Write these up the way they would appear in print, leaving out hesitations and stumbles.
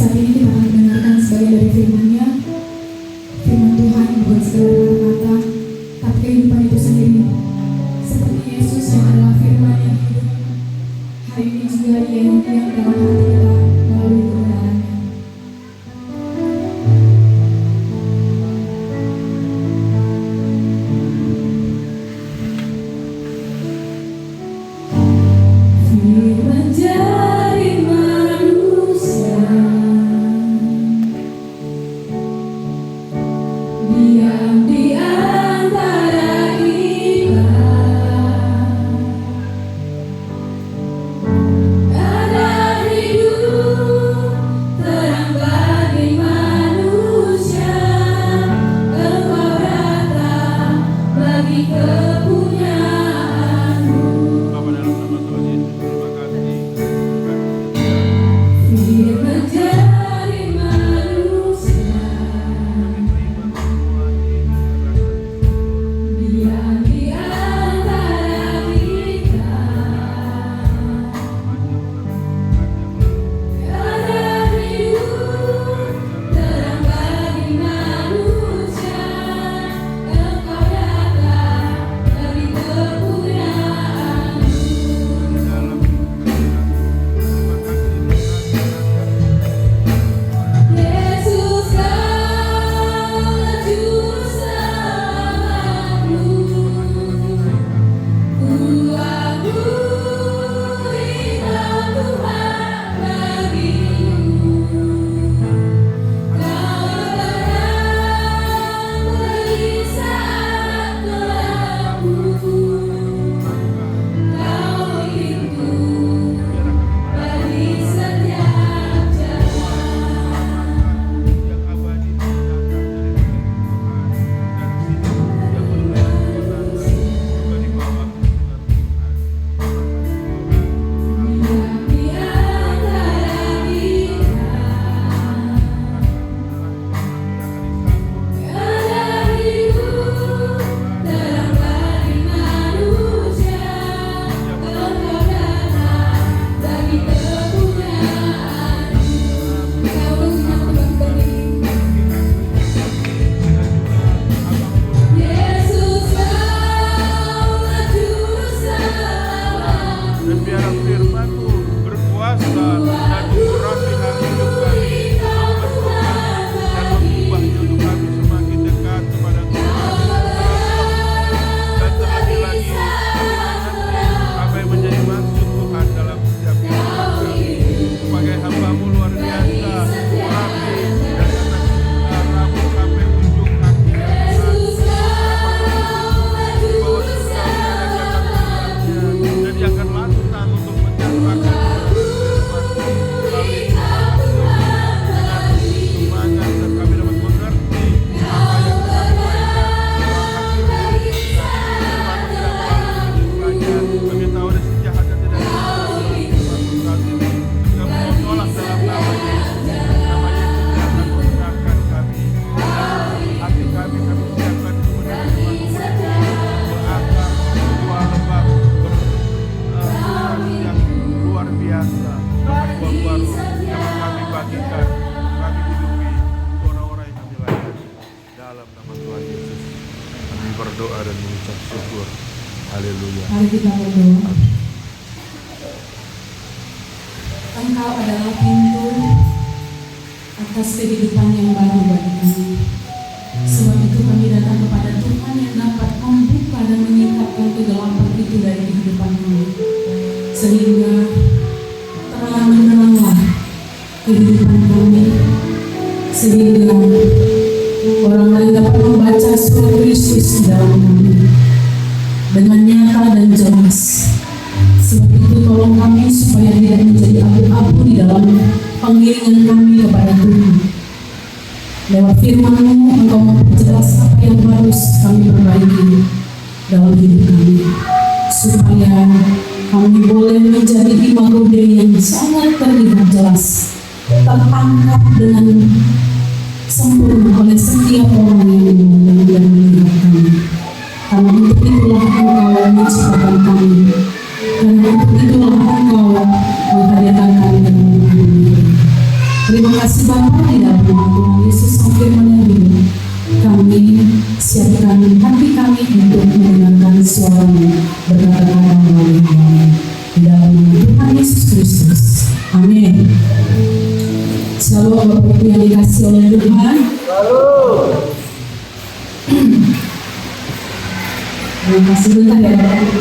Saat ini kita akan mendengarkan sebagian dari firman-Nya. Firman Tuhan bukan sekedar kata-kata, tapi kehidupan itu sendiri. Seperti Yesus yang adalah firman yang hidup, hari ini juga Ia yang dalam hati kita melalui kebenarannya. Berdoa dan mengucap syukur. Haleluya. Mari kita berdoa. Engkau adalah pintu atas kehidupan yang baru bagi kami. Sebab itu kami datang kepada Tuhan yang dapat membuka dan menyingkapkan kegelapan itu dari kehidupan kami, sehingga terang-teranglah kehidupan kami, sehingga orang lain dapat membaca surat Kristus dalam kami dengan nyata dan jelas. Sebab itu tolong kami supaya tidak menjadi abu-abu di dalam pengiringan kami kepada Tuhan. Lewat firman-Mu Engkau memperjelas apa yang harus kami perbaiki dalam hidup kami, supaya kami boleh menjadi imago Dei yang sangat terlihat jelas, tertangkap dengan sempurna oleh setiap orang yang memandang dan melihat kami. Karena untuk itulah Engkau menciptakan kami, dan untuk itulah Engkau menghadirkan kami dalam dunia. Terima kasih Bapa, di dalam nama Tuhan Yesus yang firman yang hidup, kami siapkan hati kami untuk mendengarkan suara-Nya berkata-kata melalui kami. Di dalam nama Tuhan Yesus Kristus. Amin. Shalom Bapak Ibu yang dikasihi oleh Tuhan. Terima kasih bentar ya Bapak Ibu.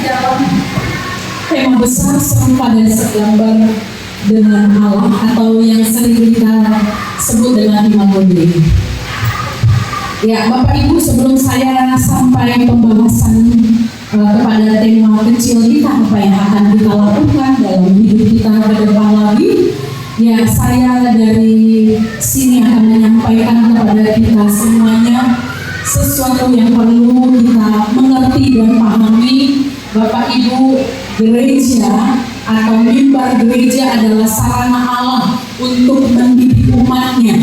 Dalam tema besar serupa dan segambar dengan Allah, atau yang sering kita sebut dengan Immanuel. Ya, Bapak Ibu, sebelum saya sampai pembahasan kepada tema kecil kita, apa yang akan kita lakukan dalam hidup kita ke depan lagi, ya saya dari sini akan menyampaikan kepada kita semuanya sesuatu yang perlu kita mengerti dan pahami. Bapak Ibu, gereja atau mimbar gereja adalah sarana Allah untuk mendidik umatnya.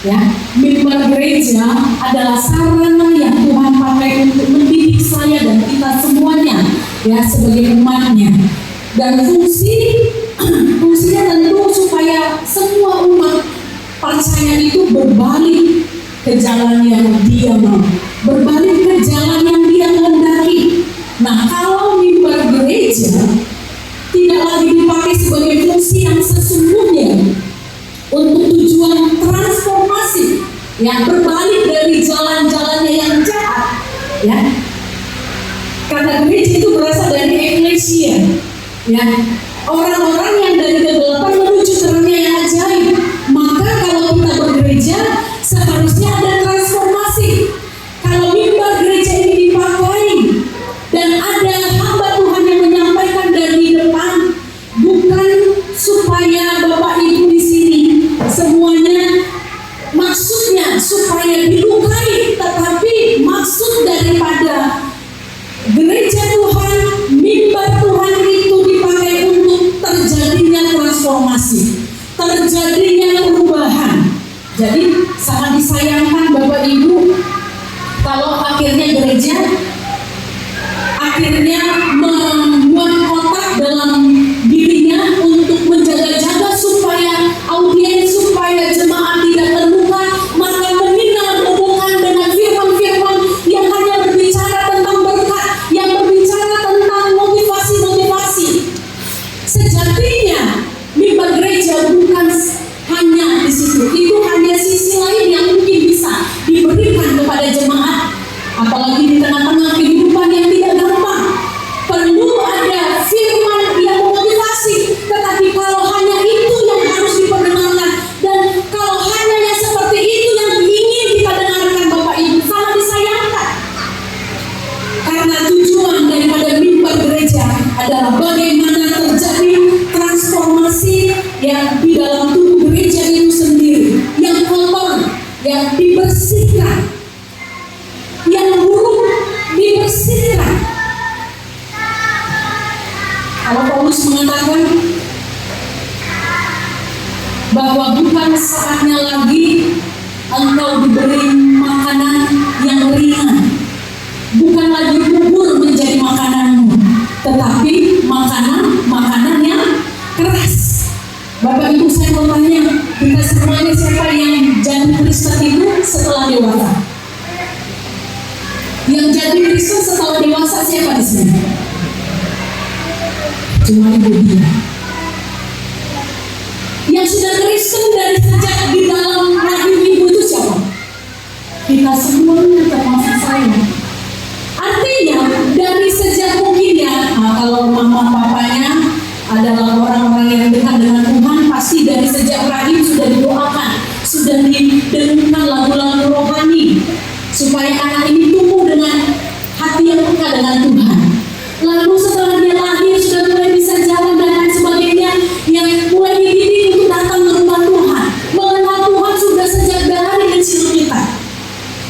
Ya, mimbar gereja adalah sarana yang Tuhan pakai untuk mendidik saya dan kita semuanya, ya, sebagai umatnya. Dan fungsinya tentu supaya semua umat percaya itu berbalik ke jalan yang Dia mau, berbalik ke jalan yang Dia kehendaki. Nah, kalau mimbar gereja tidak lagi dipakai sebagai fungsi yang sesungguhnya untuk tujuan transformasi, yang berbalik dari jalan-jalannya yang jahat, ya. Karena gereja itu berasal dari eklesia, ya, orang-orang yang dari kegelapan menuju terangnya yang ajaib. Maka kalau kita bergereja seharusnya ada transformasi. Kalau mimbar gereja ini dipakai dan ada hamba Tuhan yang menyampaikan dari depan, bukan supaya Bapak Ibu di sini semuanya maksudnya supaya dilukai, tetapi maksud daripada gereja Tuhan, mimbar Tuhan itu dipakai untuk terjadinya transformasi, terjadinya perubahan. Jadi sangat disayangkan Bapak Ibu kalau akhirnya gereja membuat kotak dalam dirinya untuk menjaga-jaga supaya audiens, supaya jemaat tidak terluka, maka menghubungkan dengan firman-firman yang hanya berbicara tentang berkat, yang berbicara tentang motivasi-motivasi. Sejatinya mimbar gereja bukan hanya di situ, itu hanya sisi lain yang mungkin bisa diberikan kepada jemaat, apalagi di tengah-tengah kehidupan yang tidak gampang. Perlu ada firman yang memotivasi, tetapi kalau hanya itu yang harus diperdengarkan, dan kalau hanya yang seperti itu yang ingin kita dengarkan, Bapak Ibu, sangat disayangkan. Karena tujuan daripada mimbar gereja adalah bagaimana terjadi transformasi yang di dalam tubuh gereja itu sendiri, yang kotor, yang dibersihkan, yang buruk dibersihkan. Kalau Paulus mengatakan bahwa bukan saatnya lagi engkau diberi makanan yang ringan, bukan lagi bubur menjadi makananmu, tetapi makanan yang keras. Bapak Ibu, saya mau tanya, kita semuanya siapa yang jadi Kristen itu setelah dewasa? Yang jadi Kristen setelah dewasa siapa di sini? Cuma Ibu dia. Yang sudah Kristen dari sejak di dalam rahim ibu itu siapa? Kita semuanya, termasuk saya. Artinya dari sejak mungkin ya, kalau mama papanya adalah orang-orang yang dekat dengan Tuhan, pasti dari sejak rahim sudah didoakan, sudah didengungkan lagu-lagu rohani supaya anak ini tumbuh dengan hati yang peka dengan Tuhan. Lalu setelah dia lahir sudah mulai bisa jalan dan lain sebagainya, yang mulai dididik untuk datang ke rumah Tuhan, mengenal Tuhan sudah sejak dari kecil kita,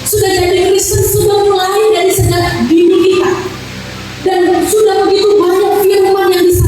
sudah jadi Kristen sudah mulai dari sejak dini kita, dan sudah begitu banyak firman yang bisa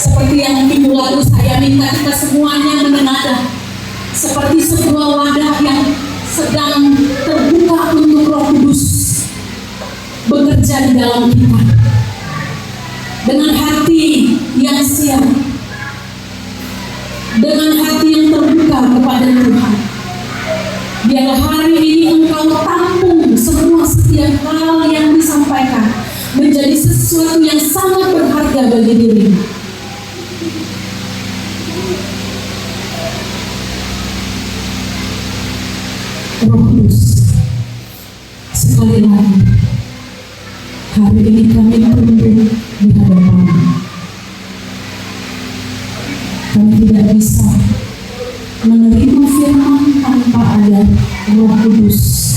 Seperti yang minggu lalu saya minta kita semuanya menengadah, seperti sebuah wadah yang sedang terbuka untuk Roh Kudus bekerja di dalam kita. Dengan hati yang siap, dengan hati yang terbuka kepada Tuhan, biarlah hari ini engkau tampung semua setiap hal yang disampaikan menjadi sesuatu yang sangat berharga bagi dirimu. Roh Kudus, sekali lagi hari ini kami tunduk di hadapan-Mu. Kami tidak bisa menerima firman tanpa ada Roh Kudus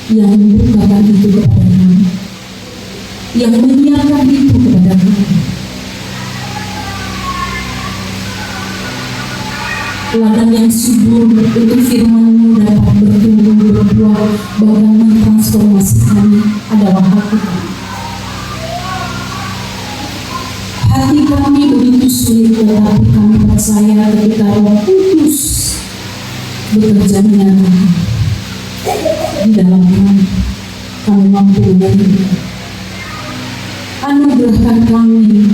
yang membukakan itu kepada kami, yang menyiarkan itu kepada kami. Ladang yang subur untuk firman-Mu dapat bertumbuh berbuah bahkan mentransformasi kami adalah hati kami. Hati kami begitu sulit, tetapi kami percaya ketika Roh Kudus bekerja menyatakan di dalam kami mampu menerima. Anugerahkan kami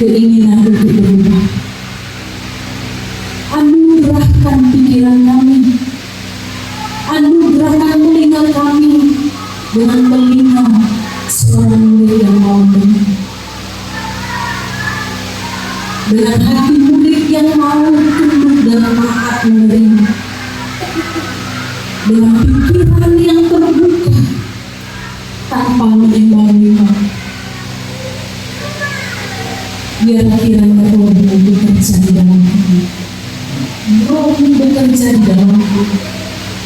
keinginan untuk berubah. Anugerahkan pikiran kami, anugerahkan telinga kami dengan telinga seorang murid yang mau dengar, dengan hati murid yang mau tunduk dan taat menerima, dengan pikiran yang terbuka tanpa menimbang-nimbang. Biarlah kiranya Roh-Mu bekerja di dalam kami, Roh-Mu bekerja di dalam kami,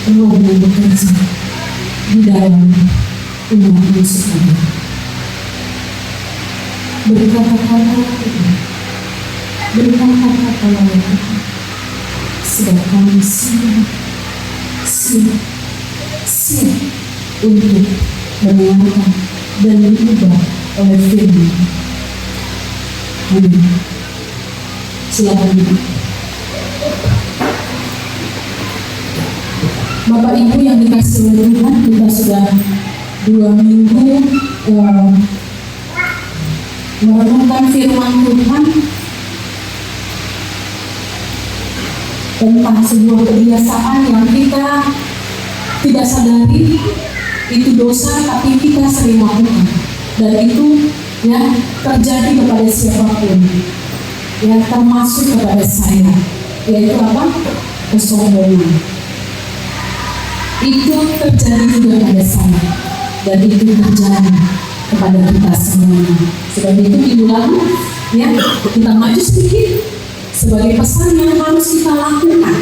Roh-Mu bekerja di dalam umat-Mu sekalian. Berkata-kata Tuhan, berkata-kata Tuhan, sebab kami siap untuk mendengarkan dan diubah oleh firman. Amin. Silakan. Bapak Ibu yang dikasih oleh Tuhan, kita sudah 2 minggu merenungkan firman Tuhan tentang sebuah kebiasaan yang kita tidak sadari itu dosa, tapi kita sering lakukan, dan itu ya terjadi kepada siapapun, ya termasuk kepada saya, yaitu apa? Kesombongan. Itu terjadi juga pada saya, dan itu terjadi kepada kita semuanya. Sebab itu minggu lalu ya kita maju sedikit sebagai pesan yang harus kita lakukan.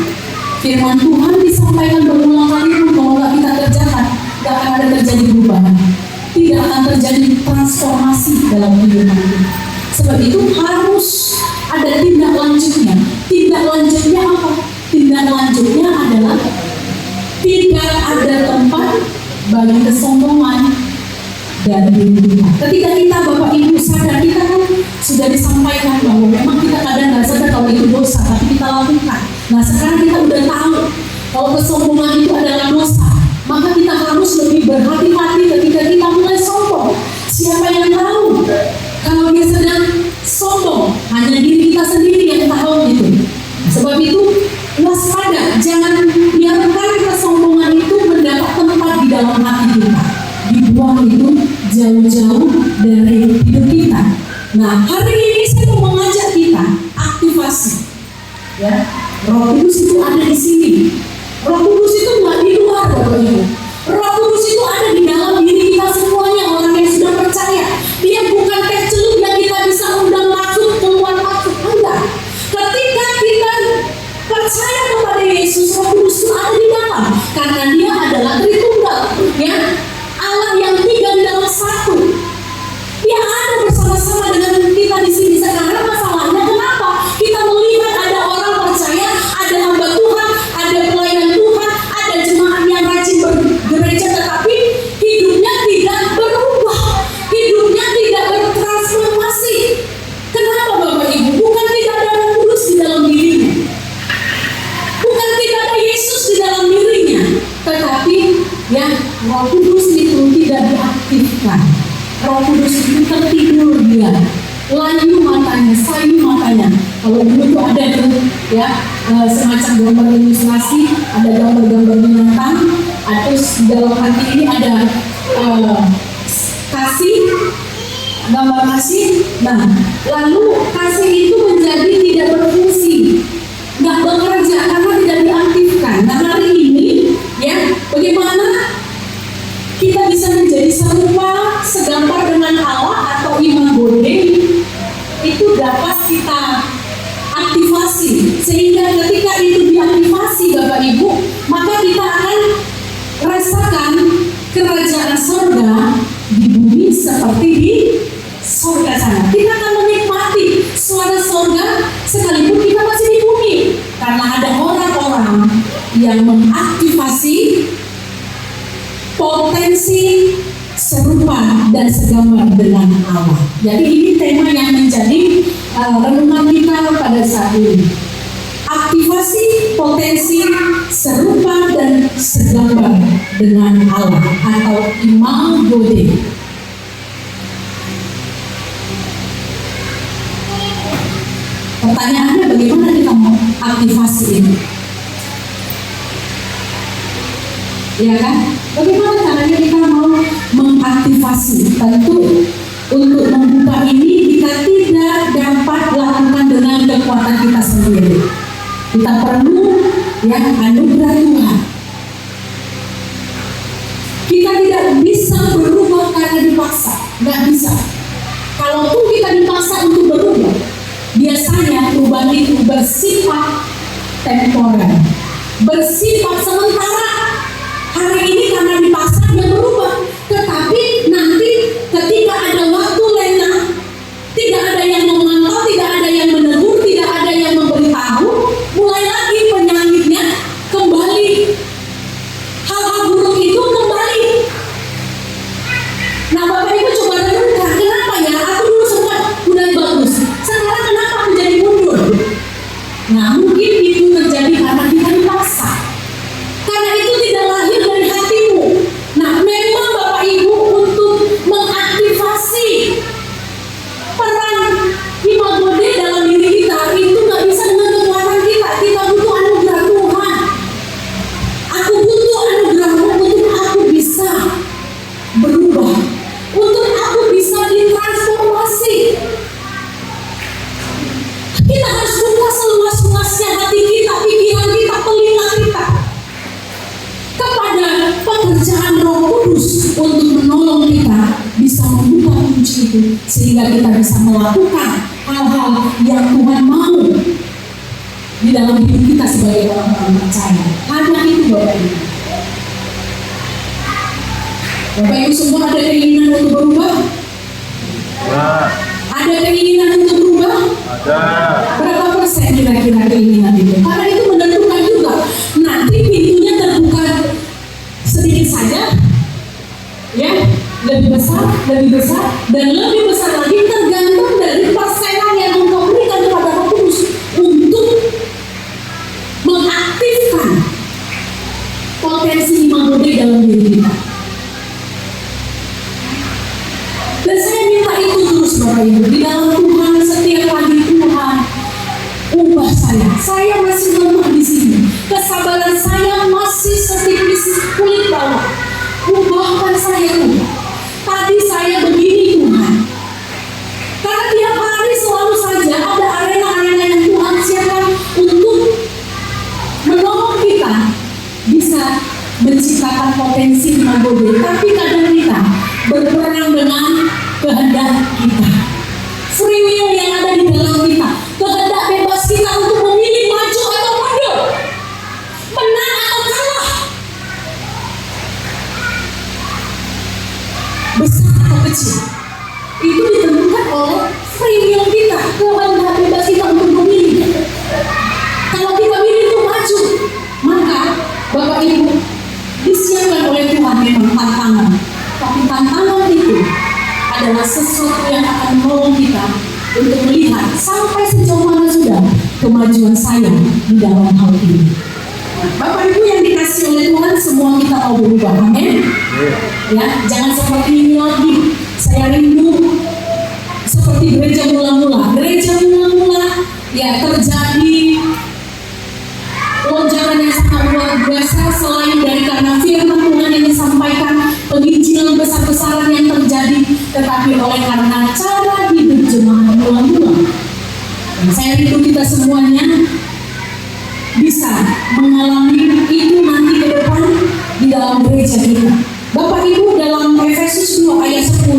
Firman Tuhan disampaikan berulang kali pun kalau nggak kita kerjakan, nggak akan ada terjadi perubahan, tidak akan terjadi transformasi dalam kehidupan kita. Sebab itu harus ada tindak lanjutnya. Tindak lanjutnya apa? Tindak lanjutnya adalah tidak ada tempat bagi kesombongan dan diri kita. Ketika kita Bapak Ibu sadar, kita kan sudah disampaikan bahwa memang kita kadang nggak sadar kalau itu dosa, tapi kita lakukan. Nah sekarang kita udah tahu kalau kesombongan itu adalah dosa, maka kita harus lebih berhati-hati ketika kita mulai sombong. Siapa yang tahu kalau dia sedang sombong? Hanya diri kita sendiri yang tahu itu. Sebab itu waspada, jangan biarkan kesombongan itu mendapat tempat di dalam hati kita. Dibuang itu jauh-jauh dari hidup kita. Nah, hari ini saya mau mengajak kita aktivasi. Ya, Roh Kudus itu ada di sini. Roh Kudus itu nggak di luar, Bapak Ibu. Roh Kudus itu ada di dalam diri kita semuanya, orang yang sudah percaya. Dia bukan teh celup yang kita bisa undang masuk, keluar masuk. Enggak. Ketika kita percaya kepada Yesus, Roh Kudus itu ada di dalam, karena Dia adalah Tritunggal, ya, Allah yang 3 di dalam 1. Dia ada bersama-sama dengan kita di sini. Sekarang masalahnya kenapa? Kita melihat ada orang percaya, ada hamba Tuhan, ada Kudus itu tertidur dia, layu matanya, sayu matanya. Kalau dulu tuh ada tuh ya semacam gambar ilustrasi, ada gambar-gambar binatang, terus di dalam hati ini ada kasih, gambar kasih. Nah, lalu kasih itu menjadi tidak berfungsi, nggak bekerja karena tidak diaktifkan. Nah, hari ini ya, bagaimana kita bisa menjadi serupa, segambar dengan Allah atau imago Dei, itu dapat kita aktivasi, sehingga ketika itu diaktifasi Bapak Ibu, maka kita akan rasakan kerajaan surga di bumi seperti di surga sana. Kita akan menikmati suara surga sekalipun kita masih di bumi, karena ada orang-orang yang mengaktifasi potensi serupa dan segambar dengan Allah. Jadi ini tema yang menjadi renungan kita pada saat ini. Aktivasi potensi serupa dan segambar dengan Allah atau imago Dei. Pertanyaannya, bagaimana kita mau aktivasi ini? Ya kan? Bagaimana caranya kita mau mengaktifasi? Tentu untuk membuka ini kita tidak dapat lakukan dengan kekuatan kita sendiri. Kita perlu yang anugerah Tuhan. Kita tidak bisa berubah karena dipaksa, nggak bisa. Kalaupun kita dipaksa untuk berubah, biasanya perubahan itu bersifat temporer, bersifat sementara. Hari ini karena dipaksa dia berubah, tetapi nanti ketika ada waktu lena, tidak ada yang memantau, tidak ada yang menegur, tidak ada yang memberitahu, mulai lagi penyakitnya kembali, hal-hal buruk itu kembali. Nah, Bapak Ibu coba renungkan, kenapa ya aku dulu sempat udah bagus, sekarang kenapa aku jadi mundur? Nah, mungkin itu terjadi karena kita dipaksa. Karena itu tidak lahir dari hatimu. Nah, memang Bapak Ibu untuk mengaktifasi peran imago Dei dalam diri kita itu nggak bisa dengan kekuatan kita. Kita butuh anugerah Tuhan. Aku butuh anugerah-Mu untuk aku bisa berubah, untuk aku bisa ditransformasi. Kita harus buka seluas-luasnya hati kita, pikiran kita, telinga kita kepada pekerjaan Roh Kudus untuk menolong kita bisa membuka kunci itu, sehingga kita bisa melakukan hal-hal yang Tuhan mau di dalam hidup kita sebagai orang-orang percaya. Hanya itu Bapak Ibu. Bapak Ibu semua ada keinginan untuk berubah? Ya. Ada keinginan untuk berubah? Ada. Berapa persen kira-kira keinginan itu? Karena itu menentukan juga nanti pintunya terbuka sedikit saja, ya, lebih besar, dan lebih besar lagi tergantung dari persenan yang engkau berikan kepada Roh Kudus untuk mengaktifkan potensi imago Dei dalam diri kita. Dan saya minta itu terus Bapak Ibu di dalam Tuhan. Setiap pagi Tuhan ubah saya. Saya masih lemah di sini. Kesabaran saya masih setipis kulit bawah. Ubahkan saya Tuhan. Tadi saya begini Tuhan. Karena tiap hari selalu saja ada arena-arena yang Tuhan siapkan untuk menolong kita bisa menciptakan potensi imago Dei. Tapi kadang kita berperang dengan kehendak kita. Free will yang ada di dalam kita, kehendak bebas kita untuk memilih maju atau mundur, menang atau kalah, besar atau kecil, itu ditentukan oleh free will kita, kehendak bebas kita untuk memilih. Kalau kita milih untuk maju, maka Bapak Ibu disiapkan oleh Tuhan memang tantangan, tapi tantangan itu adalah sesuatu yang akan menolong kita untuk melihat sampai sejauh mana sudah kemajuan saya di dalam hal ini. Bapak Ibu yang dikasih oleh Tuhan, semua kita mau berubah, amin. Ya, jangan seperti ini lagi. Saya rindu seperti gereja mula-mula. Gereja mula-mula ya terjadi lonjakan yang sangat luar biasa, selain dari karena firman Tuhan yang disampaikan, penginjilan besar-besaran yang terjadi, tetapi oleh karena cara hidup jemaat mula-mula. Dan saya rindu kita semuanya bisa mengalami itu nanti ke depan di dalam gereja kita. Bapak Ibu, dalam Efesus 2 ayat 10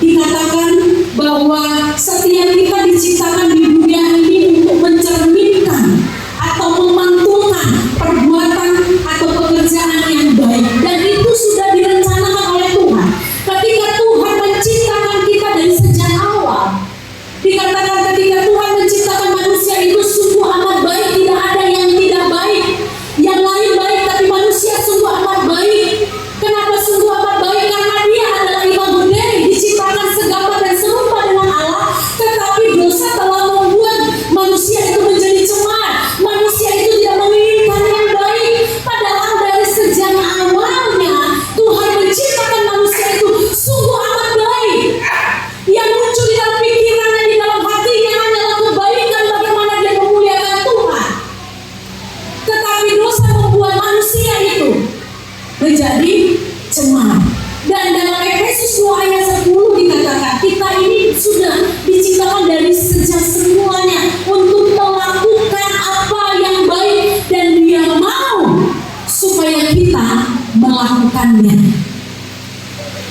dikatakan bahwa setiap kita diciptakan di dunia ini untuk mencerminkan atau memantulkan perbuatan atau pekerjaan yang baik, dan itu sudah direncanakan oleh Tuhan. Ketika Tuhan menciptakan kita dari sejak awal, dikatakan ketika Tuhan menciptakan manusia itu sungguh amat baik, tidak ada yang tidak baik. Yang lain baik, tapi manusia sungguh amat baik. Kenapa sungguh amat baik? Karena dia adalah imago Dei, diciptakan segambar dan serupa dengan Allah, tetapi dosa telah membuat manusia itu menjadi cemar. Manusia itu tidak menginginkan yang baik. Padahal dari sejak awalnya Tuhan menciptakan manusia itu sungguh amat baik. Yang muncul di dalam pikirannya, di dalam hatinya hanyalah kebaikan, bagaimana dia memuliakan Tuhan. Tetapi dosa membuat manusia itu menjadi cemar. Dan dalam Efesus 2 ayat 10 dikatakan kita ini sudah diciptakan dari sejak semuanya untuk melakukan apa yang baik, dan Dia mau supaya kita melakukannya.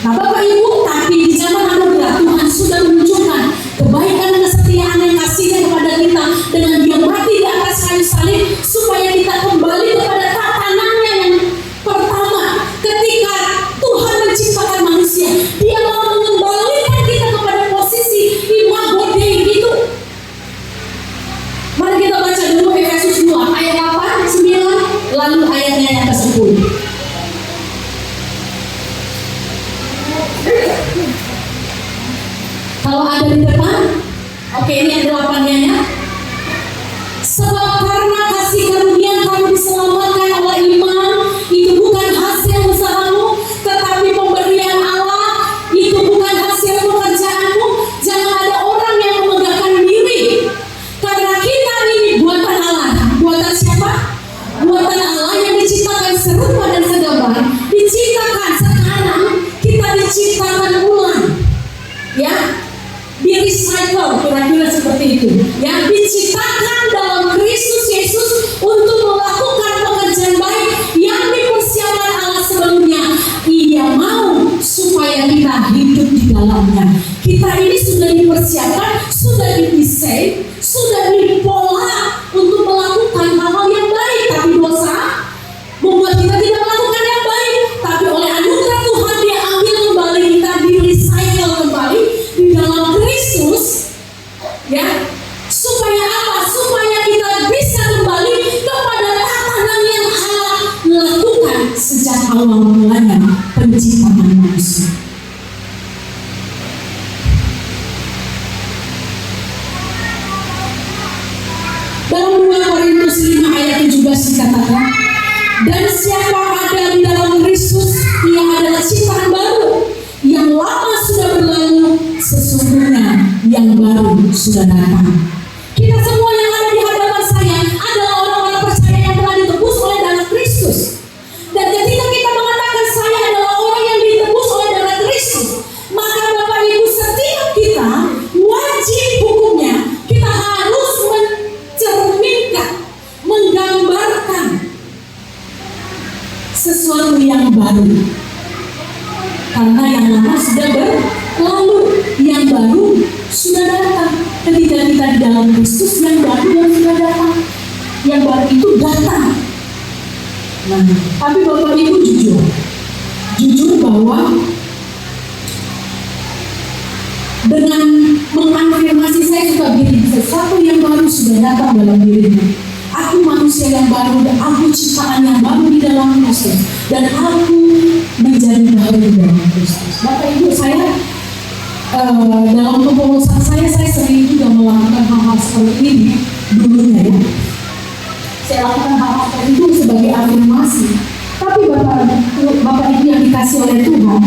Nah Bapak Ibu, tapi di zaman anugerah Tuhan sudah menunjukkan kebaikan dan kesetiaan yang kasihnya kepada kita dengan Dia mati di atas kayu salib, supaya kita kembali kepada tatanannya yang pertama. Ketika Tuhan menciptakan manusia, Dia mau mengembalikan kita kepada posisi imago Dei itu. Mari kita baca dulu Efesus 2 ayat 8, 9, lalu ayatnya yang ke-10. Kalau ada di depan, oke, ini ada 8-nya ya. Sebab karena kasih karunia kamu diselamatkan oleh iman, itu bukan hasil usahamu, tetapi pemberian Allah. Itu bukan hasil pekerjaanmu. Jangan ada orang yang memegahkan diri, karena kita ini buatan Allah. Buatan siapa? Buatan Allah yang diciptakan serupa dan segambar. Diciptakan sekarang, kita diciptakan ulang, ya, di recycle, kira-kira seperti itu. Yang diciptakan dalam Kristus Yesus untuk melakukan pekerjaan baik yang dipersiapkan Allah sebelumnya. Ia mau supaya kita hidup di dalamnya. Kita ini sudah dipersiapkan, sudah didesain, sudah dipola untuk melakukan hal-hal yang baik. Tapi dosa membuat kita tidak melakukan yang baik. Tapi oleh anugerah Tuhan, Dia ambil kembali kita, di recycle kembali di dalam Kristus, ya. Supaya apa? Supaya kita bisa kembali kepada tatanan yang Allah lakukan sejak awal mulanya penciptaan manusia. Dalam 2 Korintus 5 ayat 17 dikatakan, dan siapa ada di dalam Kristus, ia adalah ciptaan baru. Yang lama sudah berlalu, sesungguhnya yang baru sudah datang. Kita semua yang ada di hadapan saya adalah orang-orang percaya yang telah ditebus oleh darah Kristus. Dan ketika kita mengatakan saya adalah orang yang ditebus oleh darah Kristus, maka Bapak Ibu, setiap kita wajib hukumnya kita harus mencerminkan, menggambarkan sesuatu yang baru. Karena yang lama sudah berlalu, yang baru sudah datang. Ketika kita di dalam Kristus, yang baru yang sudah datang, yang baru itu datang. Nah, tapi Bapak Ibu jujur bahwa dengan mengafirmasi saya suka begini, sesuatu yang baru sudah datang dalam dirimu. Aku manusia yang baru, dan aku ciptaan yang baru di dalam Kristus, dan aku menjadi baru di dalam Kristus. Bapak Ibu, saya dalam kepolosan saya sering juga melakukan hal-hal seperti ini dulunya, ya. Saya lakukan hal-hal seperti itu sebagai afirmasi. Tapi Bapak Ibu yang dikasih oleh Tuhan,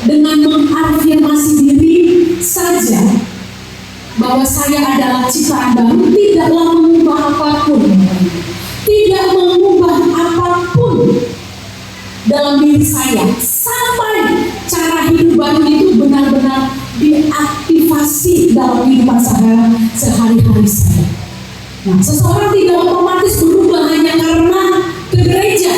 dengan mengafirmasi diri saja bahwa saya adalah ciptaan baru, tidaklah mengubah apapun, tidak mengubah apapun dalam diri saya sampai cara hidup baru itu benar-benar diaktifasi dalam kehidupan saya sehari-hari saya. Nah, seseorang tidak otomatis berubah hanya karena ke gereja.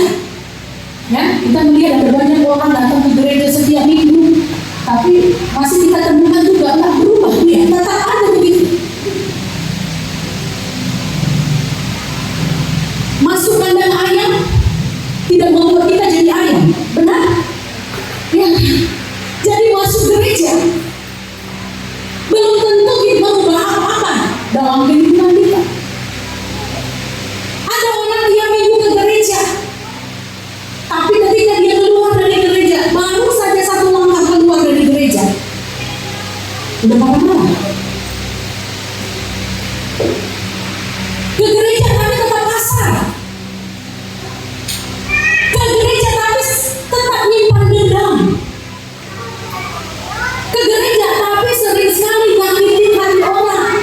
Ya, kita melihat ada banyak orang datang ke gereja setiap minggu, tapi masih kita temukan juga nggak berubah dia, tetap ada begitu. Masuk kandang ayam tidak membuat kita jadi ayam, benar? Ya, jadi masuk gereja belum tentu kita mengubah apa-apa dalam kehidupan kita. Ada orang dia minggu ke gereja, tapi ketika dia keluar dari gereja, baru saja satu langkah keluar dari gereja, udah marah-marah. Ke gereja tapi tetap kasar. Ke gereja tapi tetap nyimpan dendam. Ke gereja tapi sering sekali nyakitin hati orang.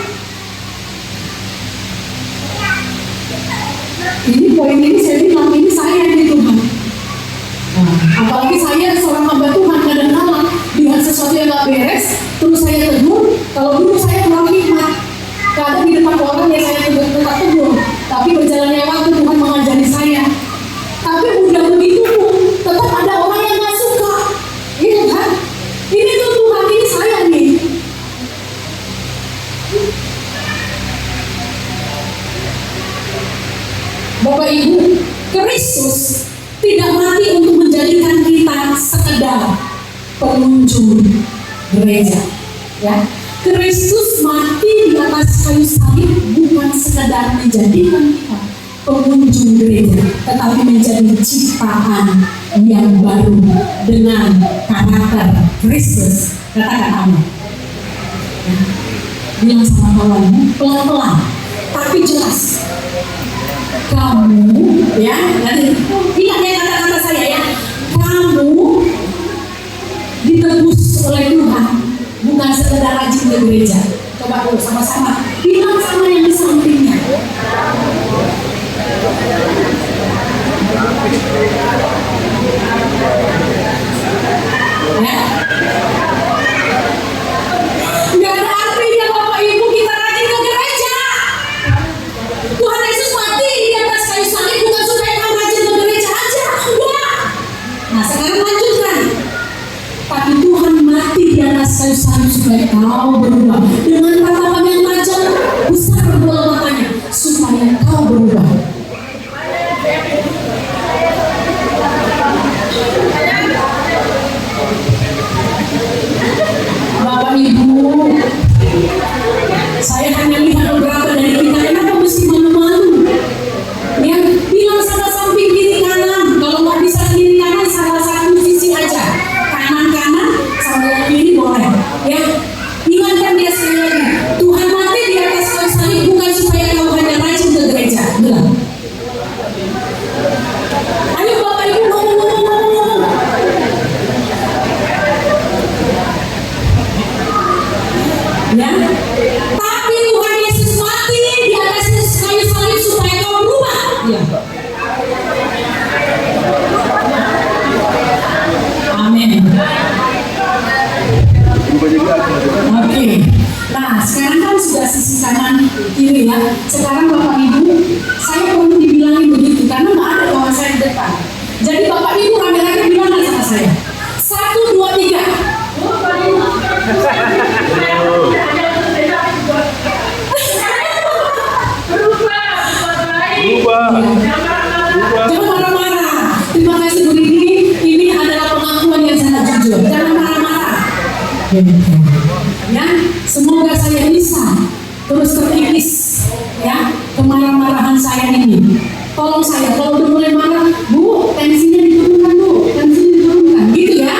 Ini poin ini saya bilang, ini saya di Tuhan. Nah, apalagi saya seorang hamba Tuhan, kadang-kadang lihat sesuatu yang gak beres, terus saya tegur. Kalau dulu saya kurang hikmat, kadang di depan orang ya saya tetap tegur, tapi berjalannya waktu Tuhan mengajari saya. Tapi udah begitu pun tetap ada orang yang gak suka, iya kan? Ini tuh Tuhan, ini saya nih. Bapak Ibu, Kristus tidak mati untuk menjadikan kita sekedar pengunjung gereja. Ya, Kristus mati di atas kayu salib bukan sekedar menjadikan kita pengunjung gereja, tetapi menjadi ciptaan yang baru dengan karakter Kristus. Katakan amin. Ya. Bilang sama kawanmu pelan-pelan, tapi jelas. Kamu, ya, nanti ingat ya kata-kata saya ya. Kamu ditebus oleh Tuhan, bukan sekedar rajin ke gereja. Coba dulu sama-sama bilang sama yang di sampingnya. Ya. Nggak ada artinya Bapak Ibu kita rajin ke gereja. Tuhan Yesus mati di atas kayu salib bukan supaya kamu rajin ke gereja aja, enggak. Nah sekarang lanjutkan. Tapi Tuhan mati di atas kayu salib supaya kau berubah. Dengan tatapan yang tajam, besar bola matanya, supaya kau berubah. Bapak Ibu, saya hanya lihat beberapa dari kita, kenapa mesti malu-malu? Ya, bilang sama samping kiri kanan, kalau nggak bisa kiri kanan, salah satu sisi aja, kanan sama yang kiri boleh. Ya, ingatkan dia sekali lagi, Tuhan mati di atas kayu salib bukan supaya kau hanya rajin ke gereja, bilang. Ayo Bapak Ibu ngomong. Ya, tapi Tuhan Yesus mati di atas kayu salib supaya kau berubah. Ya. Amin. Oke. Nah, sekarang kan sudah sisi kanan kiri ya. Sekarang Bapak Ibu, saya perlu dibilangin begitu karena nggak ada kawan saya di depan. Jadi Bapak Ibu rame-rame bilang sama saya. 1, 2, 3. Berubah. Jangan marah-marah. Terima kasih Bu Rini. Ini adalah pengakuan yang sangat jujur. Jangan marah-marah. Ya, semoga saya bisa terus terkikis ya kemarah-marahan saya ini. Tolong saya kalau udah mulai marah, Bu, tensinya diturunkan Bu, tensinya diturunkan, gitu ya.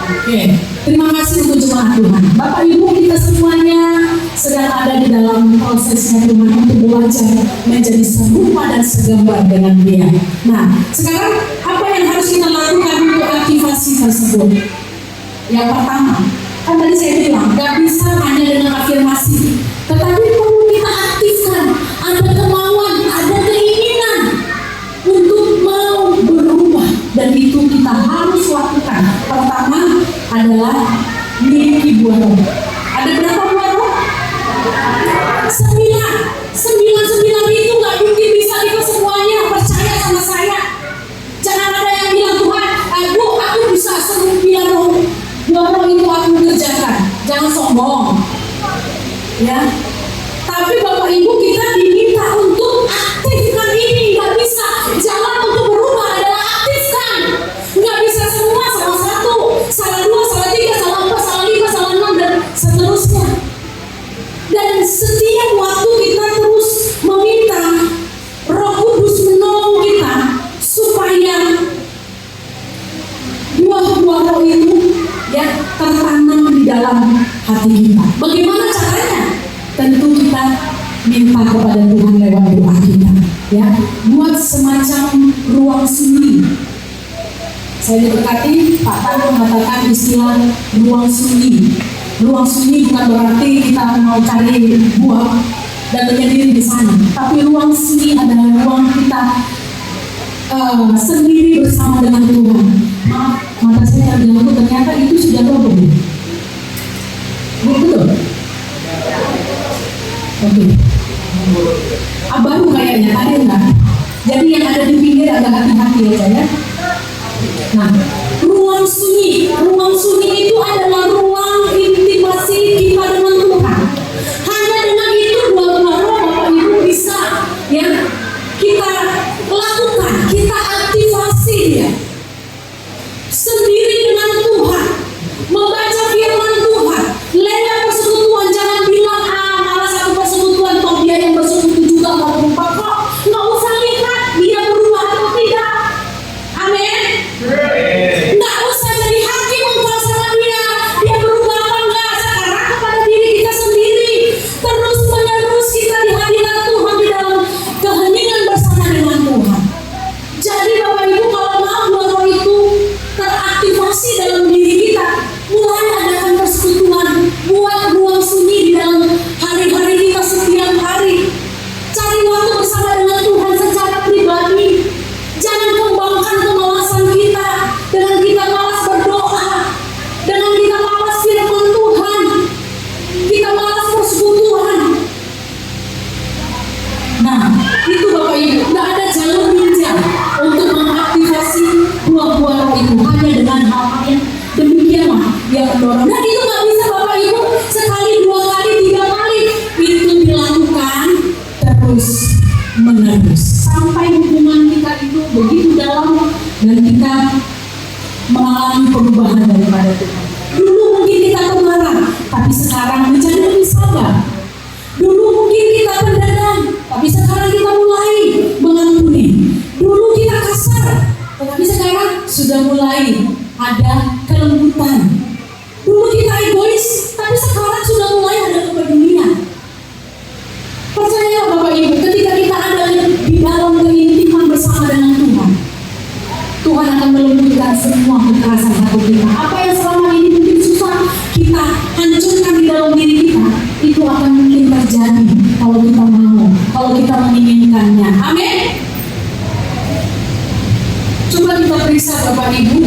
Oke, terima kasih untuk jemaat Tuhan. Bapak Ibu kita semuanya sedang ada di dalam prosesnya Tuhan untuk belajar menjadi serupa dan segambar dengan Dia. Nah, sekarang apa yang harus kita lakukan untuk aktivasi tersebut? Yang pertama, kan tadi saya bilang gak bisa hanya dengan afirmasi, tetapi perlu kita aktifkan. Ada kemauan, ada keinginan untuk mau berubah, dan itu kita harus lakukan. Pertama adalah miliki buah roh. Ada berapa buah roh? 9 itu gak mungkin bisa kita semuanya. Percaya sama saya. Jangan ada yang bilang, Tuhan, aku bisa 9 roh. Buah roh itu aku kerjakan. Jangan sombong, ya. Tapi Bapak Ibu, kita diminta untuk aktifkan ini. Gak bisa. Jalan untuk berubah adalah aktifkan. Gak bisa semua salah 1, salah 2, salah 3, salah 4, salah 5, salah 6, dan seterusnya. Dan setiap waktu kita terus meminta Roh Kudus menolong kita supaya buah-buah roh itu ya tertanam di dalam hati kita. Bagaimana caranya? Tentu kita minta kepada Tuhan lewat doa kita, ya. Buat semacam ruang sunyi. Saya diberkati, Pak Tan mengatakan istilah ruang sunyi. Ruang sunyi bukan berarti kita mau cari buah dan menyendiri di sana, tapi ruang sunyi adalah ruang kita sendiri bersama dengan Tuhan. Maaf, mata saya terganggu, ternyata itu sudah roboh. Betul? Oke. Baru kayaknya, ada enggak? Jadi yang ada di pinggir agak hati-hati aja ya. Nah, ruang sunyi itu adalah ruang intimasi kita dengan Tuhan. Hanya dengan itu buah-buah roh Bapak Ibu bisa ya kita lakukan, kita aktifasi ya. Sendiri dengan Tuhan, membaca firman Tuhan, lewat persekutuan. Jangan bilang malas aku persekutuan, toh dia yang bersekutu juga mau berubah kok. Nggak usah lihat dia berubah atau tidak. Amin. Nggak usah jadi hakim untuk sama dia berubah apa enggak. Sekarang kepada diri kita sendiri, terus menerus kita di hadirat Tuhan, di dalam keheningan bersama dengan Tuhan. Jadi Bapak Ibu, kalau mau buah roh itu teraktivasi dalam diri kita, mulai adakan persekutuan, buat ruang sunyi di dalam hari-hari kita setiap hari. Cari waktu bersama dengan Tuhan secara pribadi. Jangan kembangkan kemalasan kita dengan kita malas berdoa, dengan kita malas firman Tuhan, kita malas persekutuan. Nah, itu Bapak Ibu, nggak ada jalur ninja untuk mengaktifasi buah-buah roh itu. Hanya dengan hal-hal yang demikianlah yang mendorong. Dan itu nggak bisa Bapak Ibu sekali, 2 kali, 3 kali. Itu dilakukan terus menerus sampai hubungan kita itu begitu dalam dan kita mengalami perubahan daripada Tuhan. Dulu mungkin kita pemarah, tapi sekarang menjadi lebih sabar. Dulu mungkin kita pendendam, tapi sekarang kita mulai mengampuni. Dulu kita kasar, tetapi sekarang sudah mulai ada kelembutan. Dulu kita egois, tapi sekarang sudah mulai ada kepedulian. Percaya Bapak Ibu, ketika kita ada di dalam keintiman bersama dengan Tuhan, Tuhan akan melembutkan semua kekerasan hati kita. Apa yang selama ini mungkin susah kita hancurkan di dalam diri kita, itu akan mungkin terjadi kalau kita mau, kalau kita menginginkannya. Amin. Coba kita periksa Bapak Ibu,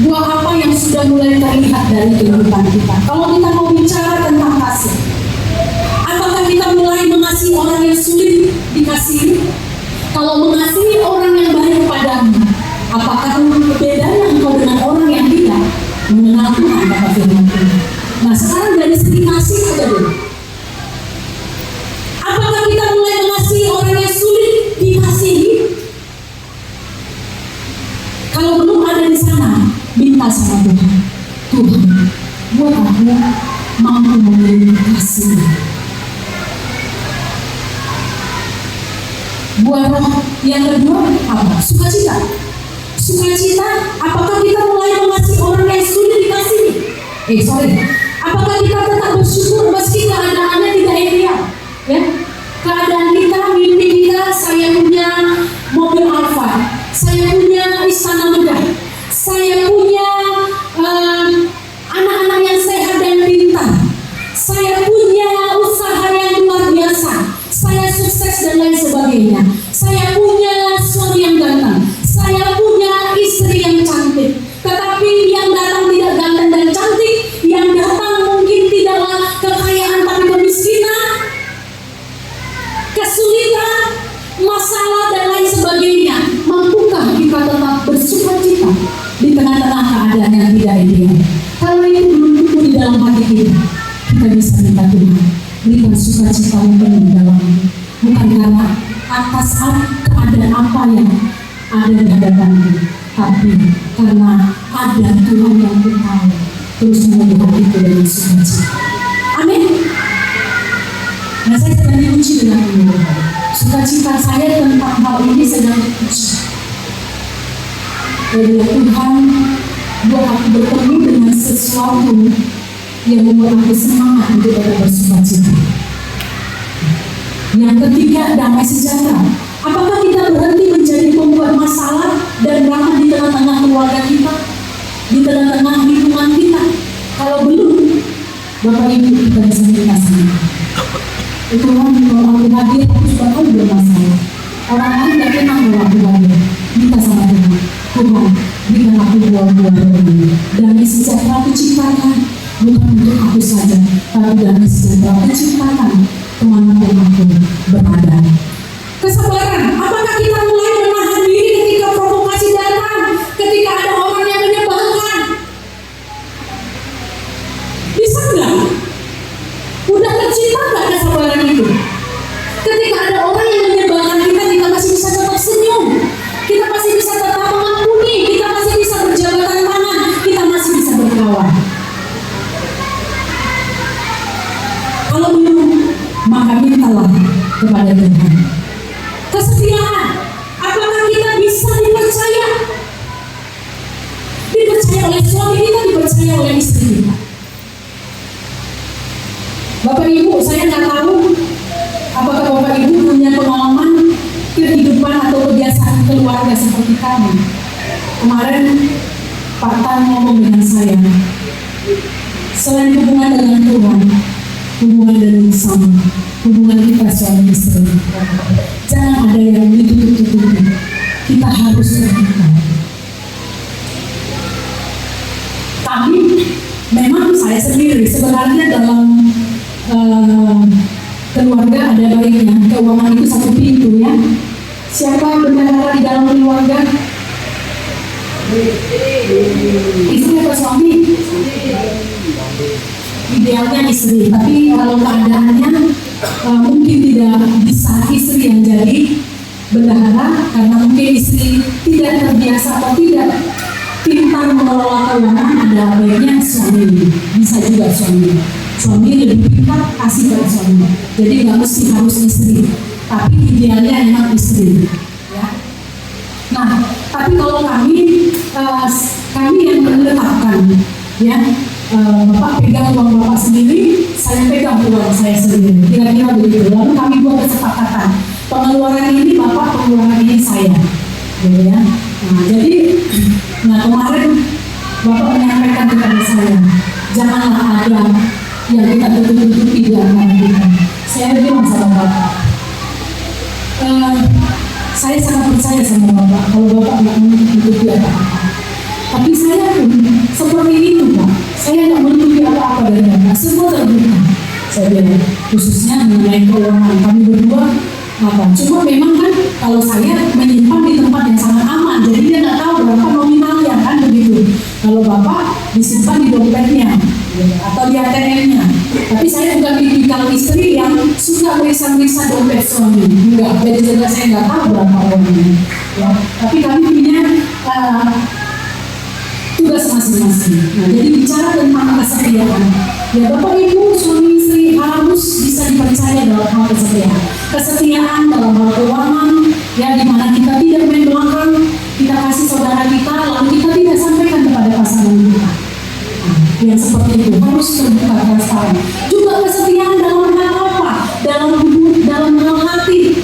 buah apa yang sudah mulai terlihat dari kehidupan kita. Kalau kita mau bicara tentang kasih, apakah kita mulai mengasihi orang yang sulit dikasihi? Kalau mengasihi orang yang baik padamu, apakah bedanya engkau dengan orang yang tidak mengenal Tuhan, kata firman Tuhan. Nah, sekarang dari segi kasih aja dulu. Apakah kita mulai mengasihi orang yang sulit dikasihi? Kalau belum ada di sana, minta sama Tuhan. Tuhan, buat aku mampu memiliki kasih. Buah roh yang kedua apa? Sukacita. Sukacita, apakah kita mulai mengasihi orang yang sulit dikasihi? Apakah kita tetap bersyukur meski keadaannya tidak ideal? Ya, keadaan kita, mimpi kita, saya punya mobil Alfa, saya punya istana megah, saya punya kesulitan, masalah dan lain sebagainya, mampukah kita tetap bersukacita di tengah-tengah keadaan yang tidak ideal? Kalau itu belum tumbuh di dalam hati kita bisa minta Tuhan berikan sukacita yang di dalam hidup. Bukan karena atas keadaan apa yang ada di hadapanmu, tapi karena ada Tuhan yang tahu terus melihat itu dengan sukacita. Amin. Nah, saya sedang diuji dengan ini. Sukacita saya tentang hal ini sedang diuji. Dan Tuhan, buat aku bertemu dengan sesuatu yang membuat aku semangat untuk tetap bersukacita. Yang ketiga, damai sejahtera. Apakah kita berhenti menjadi pembuat masalah dan drama di tengah-tengah keluarga kita, di tengah-tengah lingkungan kita? Kalau belum, Bapak Ibu, kita bisa minta sama Tuhan. Kalau aku hadir, aku sudah tahu bermasalah. Orang lain tidak kenal kalau aku hadir. Minta sama Tuhan, Tuhan, berikan aku buah-buah ini. Damai sejahtera kuciptakan, bukan untuk aku saja, tapi damai sejahtera kuciptakan kemanapun aku berada. Kesabaran, apakah kita mulai menahan diri ketika provokasi datang, ketika ada orang yang menyebalkan? Bisa nggak? Udah tercipta nggak kesabaran itu? Ketika ada orang yang menyebalkan kita, kita masih bisa tetap senyum, kita masih bisa tetap mengampuni, kita masih bisa berjabatan tangan, kita masih bisa berkawan. Kalau belum, maka mintalah kepada Tuhan. Kesetiaan, apakah kita bisa dipercaya? Dipercaya oleh suami kita, dipercaya oleh istri kita. Bapak Ibu, saya nggak tahu apakah Bapak Ibu punya pengalaman kehidupan atau kebiasaan keluarga seperti kami. Kemarin Pak Tan ngomong dengan saya, selain hubungan dengan Tuhan, hubungan dengan sama, hubungan kita suami istri, jangan ada yang ditutup-tutupi. Kita harus terbuka. Kami memang, saya sendiri sebenarnya dalam keluarga ada baiknya. Keuangan itu satu pintu, ya. Siapa yang bendahara di dalam keluarga? Istri atau suami? Idealnya istri, tapi kalau keadaannya mungkin tidak bisa istri yang jadi bendahara karena mungkin istri tidak terbiasa atau tidak pintar mengelola keuangan. Ada baiknya suami, bisa juga suami lebih pintar, kasih pada suami. Jadi nggak mesti harus istri, tapi idealnya memang istri, ya. Nah, tapi kalau kami yang menetapkan, ya, Bapak pegang uang Bapak sendiri, saya pegang uang saya sendiri, kira-kira begitu. Lalu kami buat kesepakatan, pengeluaran ini Bapak, pengeluaran ini saya, gitu ya. Nah, kemarin Bapak menyampaikan kepada saya, janganlah ada yang kita tutup-tutupi di antara kita. Saya bilang sama Bapak, saya sangat percaya sama Bapak, kalau Bapak nggak menutupi apa-apa. Tapi saya pun seperti itu, Pak. Saya nggak menutupi apa-apa dari Bapak, semua terbuka. Saya bilang, khususnya mengenai keuangan kami berdua, apa? Cuma memang kan kalau saya menyimpan di tempat yang sangat aman, jadi dia nggak tahu berapa nominalnya, kan begitu. Kalau Bapak disimpan di dompetnya atau di ATM-nya. Tapi saya bukan tipikal istri yang suka meriksa-meriksa dompet suami. Enggak, jadi jelas saya nggak tahu berapa uangnya. Ya. Tapi kami punya tugas masing-masing. Nah, jadi bicara tentang kesetiaan. Ya, Bapak Ibu suami istri harus bisa dipercaya dalam hal kesetiaan. Kesetiaan dalam hal keuangan, ya, di mana kita tidak main belakang, kita kasih saudara kita, lalu kita tidak sampaikan kepada pasangan kita. Yang seperti itu harus terbuka transparan. Juga kesetiaan dalam hal apa? Dalam hal hati.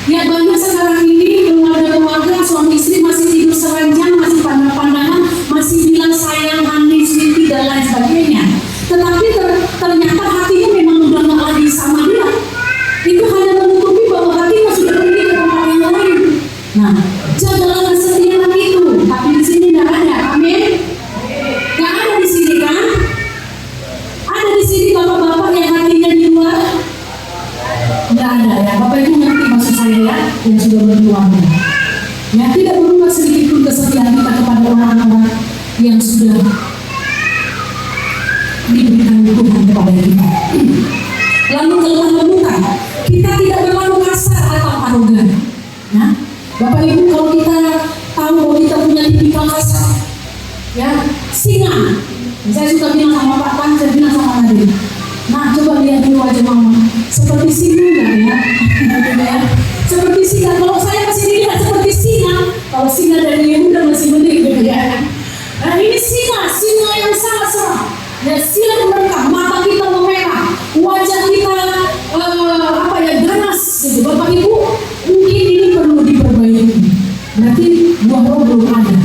Ya, banyak sekarang ini keluarga suami istri masih tidur seranjang, masih pandang-pandangan, masih bilang sayang, honey, sweetie, dan lain sebagainya. Tetapi ternyata hatinya memang udah nggak lagi sama dia. Itu hanya menutupi bahwa hatinya sudah pergi ke tempat yang lain. Nah, jagalah kesetiaan itu. Tapi di sini tidak ada. Amin. Nggak ada di sini, kan? Ada di sini bapak-bapak yang hatinya di luar? Nggak ada, ya, Bapak Ibu ngerti maksud saya ya, yang sudah berkeluarga. Ya, tidak berubah sedikit pun kesetiaan kita kepada orang-orang yang sudah diberikan Tuhan kepada kita. Lalu kelemah lembutan, kita tidak berlalu kasar atau arogan. Ya, Bapak Ibu kalau kita tahu bahwa kita punya tipikal kasar, ya singa. Saya suka bilang sama Pak Pan, saya bilang sama Nadia, nah coba lihat dulu wajah mama, seperti singa nggak ya? Ya? Seperti singa. Kalau saya masih dilihat seperti singa, kalau singa dari Yehuda masih mending gitu ya. Nah ini singa yang sangat seram. Ya silat mereka, mata kita memerah, wajah kita ganas gitu. Bapak Ibu, mungkin ini perlu diperbaiki. Berarti buah roh belum ada.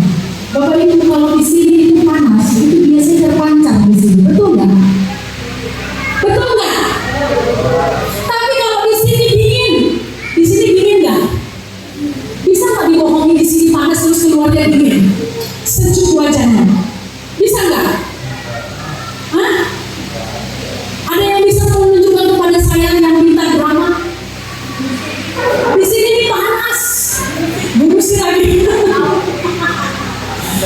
Bapak Ibu kalau di sini itu panas, itu biasanya terpancar di sini, betul nggak? Betul nggak? Tapi kalau di sini dingin nggak? Bisa nggak dibohongi di sini panas terus keluarnya dingin? Sejuk wajahnya, bisa nggak? Hah? Ada yang bisa menunjukkan kepada saya yang bintang drama? Di sini ini panas, bubusi lagi.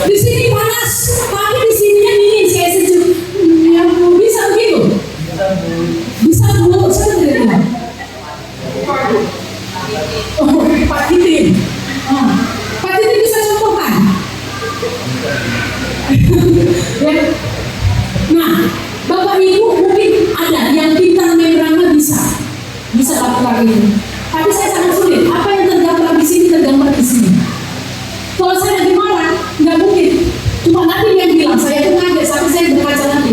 Di sini panas, tapi di sininya dingin, kayak sejuk. Ya, bisa begitu? Bisa Bu, saya tidak bilang. Oh, Pak Titi. Pak Titi bisa contohkan. Ya. Nah, Bapak Ibu mungkin ada yang bintang merahnya bisa lakukan itu. Tapi saya sangat sulit. Apa yang tergambar di sini tergambar di sini. Kalau saya lagi marah, nggak mungkin. Cuma nanti yang bilang, saya itu kaget sampai saya berkaca nanti.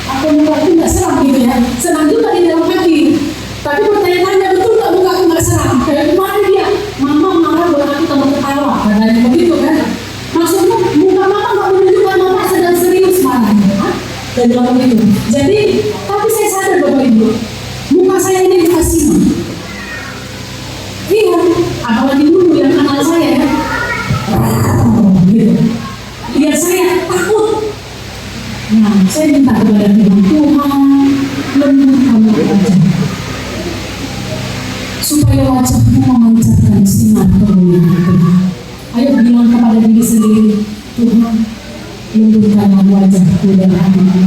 Aku muka itu nggak seram gitu ya. Senang juga di dalam hati. Tapi pertanyaannya betul nggak muka aku nggak seram? Kayak kemarin dia, mama marah buat aku tambah ketawa. Katanya begitu kan? Maksudnya muka mama nggak menunjukkan mama sedang serius marahnya. Dan bilang begitu. Jadi, tapi saya sadar Bapak Ibu, muka saya ini muka singa. Iya, apalagi dulu yang kenal saya ya. Gitu. Biar saya takut. Nah, saya minta kepada Tuhan, lembutkan wajah, supaya wajahmu memancarkan sinar kemuliaan Tuhan. Ayo bilang kepada diri sendiri, Tuhan, lembutkanlah wajahku dan hatiku,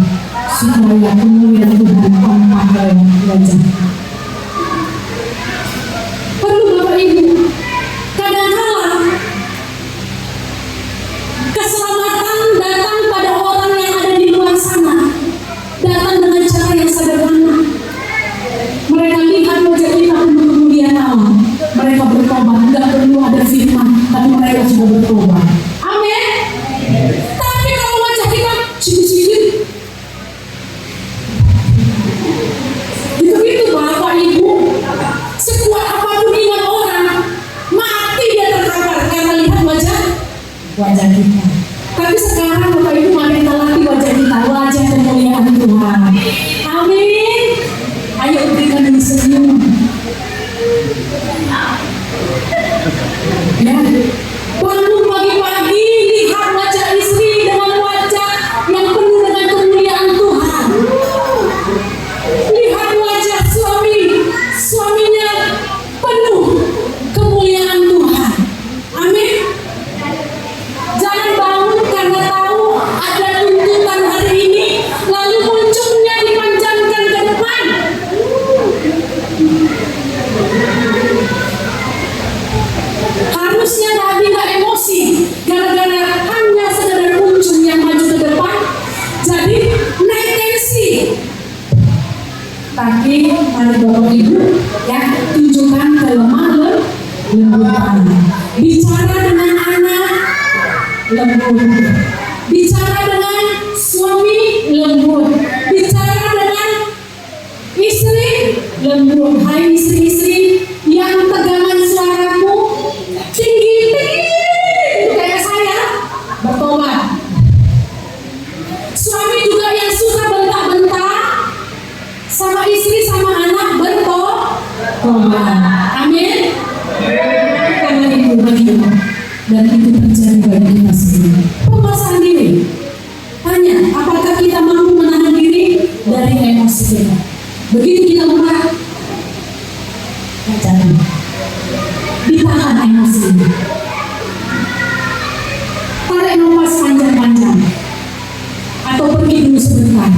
supaya kemuliaan Tuhan tampak dalam wajahku. Perlu Bapak Ibu, kadang-kala keselamatan datang pada orang yang ada di luar sana, datang dengan cara yang sederhana. Mereka lihat wajah kita penuh kemuliaan Allah, mereka bertobat. Tidak perlu ada firman, tapi mereka sudah bertobat. Amin. Tapi kalau wajah kita cium-cium, gitu-gitu Bapak Ibu, sekuat apapun iman orang, mati dia terkapar karena lihat wajah kita. Tapi sekarang Bapak Ibu mari kita latih wajah kita, wajah kemuliaan Tuhan. Amin. Ayo berikan diri senyum. Ya, bangun pagi-pagi, lihat wajah istri dengan wajah yang penuh dengan kemuliaan Tuhan. Lihat wajah suaminya penuh kemuliaan Tuhan. Amin. Jangan bangun karena tahu ada tuntutan hari ini, lalu munculnya dipanjangkan ke depan. Harusnya Nabi nggak emosi gara-gara hanya sekedar muncul yang maju ke depan, jadi naik tensi. Tapi mari Bapak Ibu ya, tunjukkan kelemahan lembutan. Bicara dengan anak lembut, bicara dengan suami lembut, bicara dengan istri lembut. Hai istri-istri yang tegangan suaramu tinggi kayak saya, bertobat. Suami juga yang suka bentak-bentak sama istri sama anak, bertobat. Amin. Karena itu begitu, dan itu terjadi bagi kita sendiri. Pemasangan diri. Tanya, apakah kita mampu menahan diri dari emosi kita? Begitu kita marah, Jangan ditahan emosi ini. Tarik nafas panjang-panjang atau pergi dulu sebentar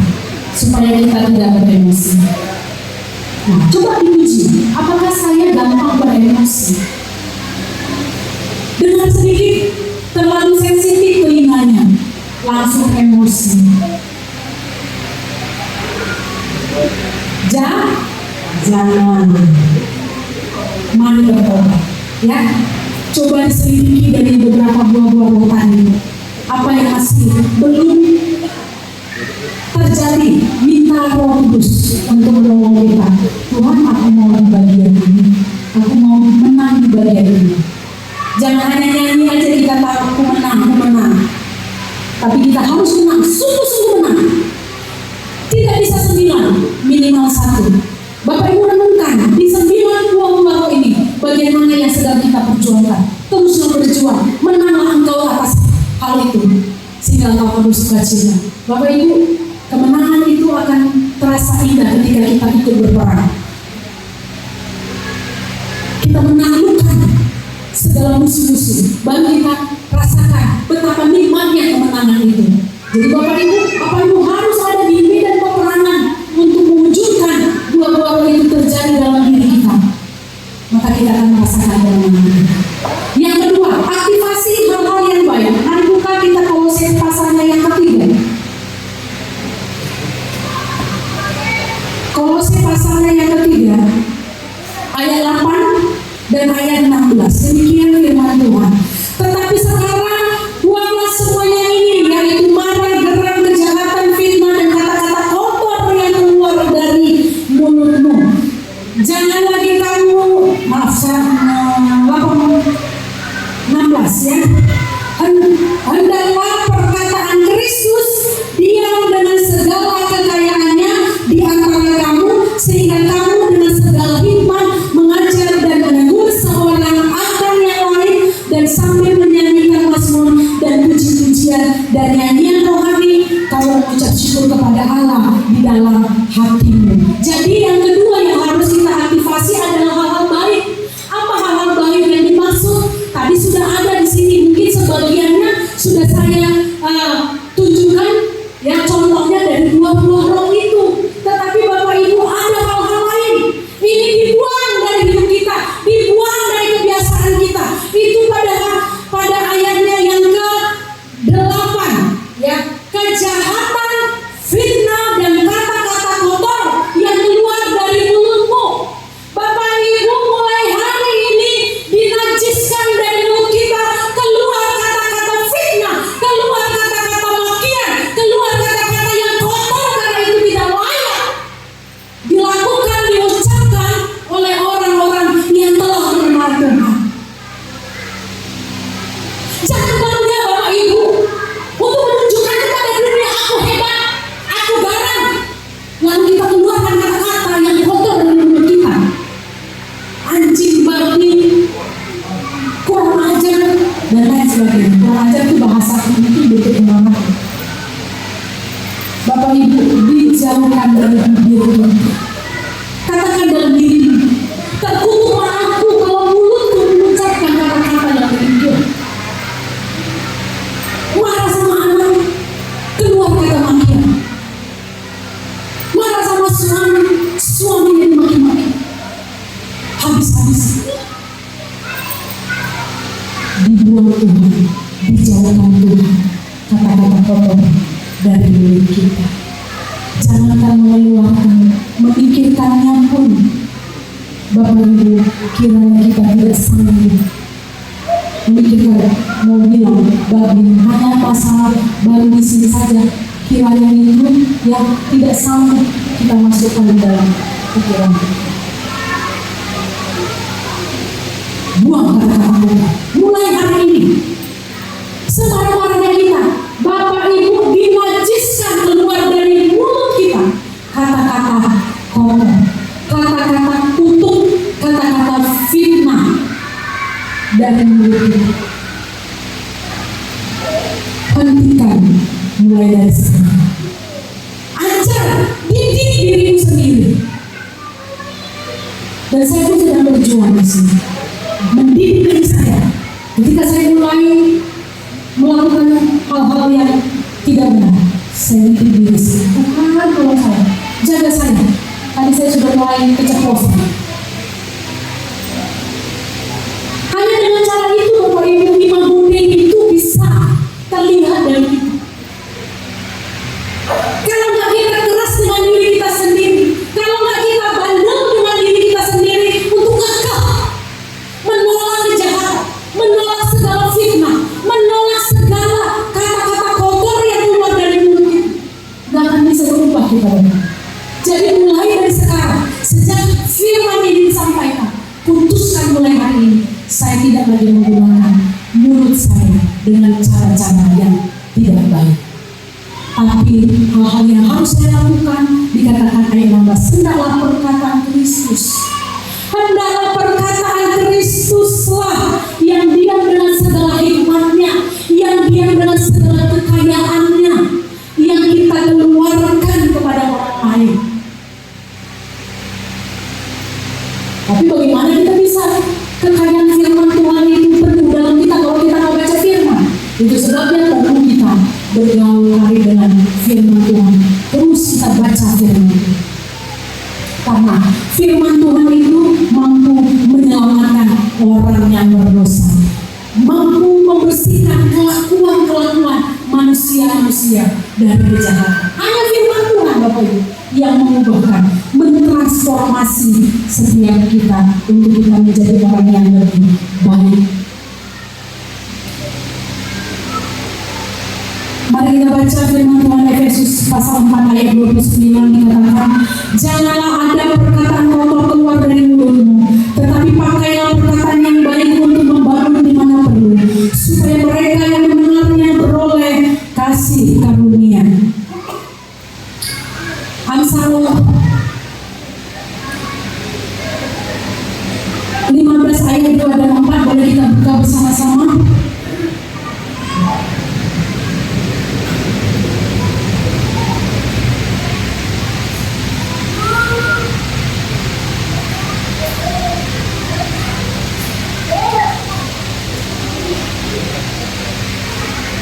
supaya kita tidak beremosi. Nah, coba diuji, apakah saya gampang beremosi? Dengan sedikit terlalu sensitif telinganya, langsung emosi. Jangan. Mari bertobat, ya. Coba diselidiki dari beberapa buah-buah tadi. Apa yang masih belum terjadi, minta Roh Kudus untuk menolong kita. Tuhan, aku mau di bagian ini, aku mau menang di bagian ini. Jangan hanya nyanyi aja kita tahu aku menang, tapi kita harus menang, sungguh-sungguh menang. Tidak bisa 9, minimal 1. Bapak Ibu renungkan di 9 buah ini bagaimana yang sedang kita perjuangkan. Teruslah berjuang, menanglah engkau atas hal itu sehingga engkau penuh sukacita. Bapak Ibu, kemenangan itu akan terasa indah ketika kita ikut berperang. Kita menaklukkan segala musuh-musuh, baru kita rasakan betapa nikmatnya kemenangan itu. Jadi Bapak Ibu harus ada di medan peperangan untuk mewujudkan buah-buah itu terjadi dalam diri kita. Maka kita akan merasakan kemenangan. Yang kedua, aktivasi hal-hal yang baik. Mari buka kita Kolose pasalnya yang ketiga. Kolose pasalnya yang ketiga, ayat 8 dan ayat 16. Demikian firman Tuhan. Tetapi sekarang buanglah semuanya ini, yaitu marah, geram, kejahatan, fitnah, dan kata-kata kotor yang keluar dari mulutmu. Jangan lagi kamu, 16 ya. Hendaklah perkataan Kristus diam dengan segala kekayaannya di antara kamu, sehingga kamu dengan segala hikmat mengajar dan menegur seorang akan yang lain, dan sambil menyanyikan mazmur dan puji-pujian dan nyanyian rohani, kamu mengucap syukur kepada Allah di dalam hatimu. Jadi yang kedua yang harus kita aktifasi adalah hal-hal baik. Apa hal-hal baik yang dimaksud? Tadi sudah ada di sini, mungkin sebagiannya sudah saya tunjukkan, ya contohnya dari buah-buah roh itu. Tetapi Bapak Ibu ada hal-hal lain. Ini dibuang dari hidup kita, dibuang dari kebiasaan kita. Itu pada ayatnya yang ke-8, ya, kejahatan, fitnah, dan kata-kata kotor yang keluar dari mulutmu. Bapak Ibu, mulai hari ini dinajiskan dari mulut kita, keluar kata-kata fitnah, keluar kata-kata makian, keluar kata-kata yang kotor, karena itu tidak layak dilakukan, diucapkan oleh orang-orang yang telah mengenal Tuhan. Jangan bangga Bapak Ibu untuk menunjukkan kepada dunia aku hebat, aku garang, lalu kita keluarkan kata-kata yang kotor dari mulut kita. Anjing, babi, kurang ajar, dan lain sebagainya. Kurang ajar itu bahasa itu bentuk kemarahan. Bapak Ibu, dijauhkan dari bibirmu. Katakan dalam dirimu, terkutuklah aku kalau mulutku mengucapkan kata-kata yang indah. Marah sama anak, keluar kata makian. Marah sama suami yang maki-maki. Habis-habis dibuang Tuhan, dijauhkan Tuhan kata-kata kotor dari mulut kita. Jangankan mengeluarkan, memikirkannya pun Bapak Ibu, kiranya kita tidak sanggup memikirkan, mau bilang hanya pasal baru di sini saja, kiranya itu yang tidak sanggup kita masukkan di dalam pikiran kita. Buang kata-kata kotor mulai hari ini. Semarah-marahnya kita, Bapak Ibu, dinajiskan keluar dari mulut kita kata-kata kotor, kata-kata kutuk, kata-kata fitnah dari mulut kita. Hentikan mulai dari sekarang. Ajar, didik dirimu sendiri. Dan saya saya pun sedang berjuang di sini, mendidik diri saya. Ketika saya mulai melakukan hal-hal yang tidak benar, saya mendidik diri saya. Tuhan, tolong saya, jaga saya. Tadi saya sudah mulai keceplosan. Hanya dengan cara itu, Bapak Ibu, iman bunda itu bisa terlihat dari kita. Kalau nggak kita keras dengan diri kita sendiri, kalau nggak kita bandel dengan diri kita sendiri untuk kekeh menolak kejahatan, menolak segala fitnah, menolak segala kata-kata kotor yang keluar dari mulut kita, nggak akan bisa berubah kita. Jadi mulai dari sekarang, sejak firman ini disampaikan, putuskan mulai hari ini, saya tidak lagi menggunakan mulut saya dengan cara-cara yang tidak baik. Tapi hal-hal yang harus saya lakukan, dikatakan ayat 16, hendaklah perkataan Kristus. Hendaklah perkataan Kristuslah yang diam dengan segala hikmatnya, yang diam dengan segala kekayaannya, yang kita keluarkan kepada orang lain. Tapi bagaimana kita bisa kekayaan firman Tuhan itu penuh dalam kita kalau kita mau baca firman? Itu sebabnya perlu kita bergaul hari dengan firman Tuhan. Terus kita baca firman Tuhan. Karena firman Tuhan itu mampu menyelamatkan orang yang berdosa, mampu membersihkan kelakuan-kelakuan manusia-manusia dari kejahatan. Hanya firman Tuhan, Bapak Ibu, yang mengubahkan, mentransformasi setiap kita untuk kita menjadi orang yang lebih baik. Mari kita baca firman Tuhan Efesus pasal 4 ayat 29, dikatakan, janganlah ada perkataan kotor keluar dari mulutmu, tetapi pakailah perkataan yang baik untuk membangun di mana perlu, supaya mereka yang mendengarnya beroleh kasih karunia. Amsal 15 ayat 2 dan 4, boleh kita buka bersama-sama.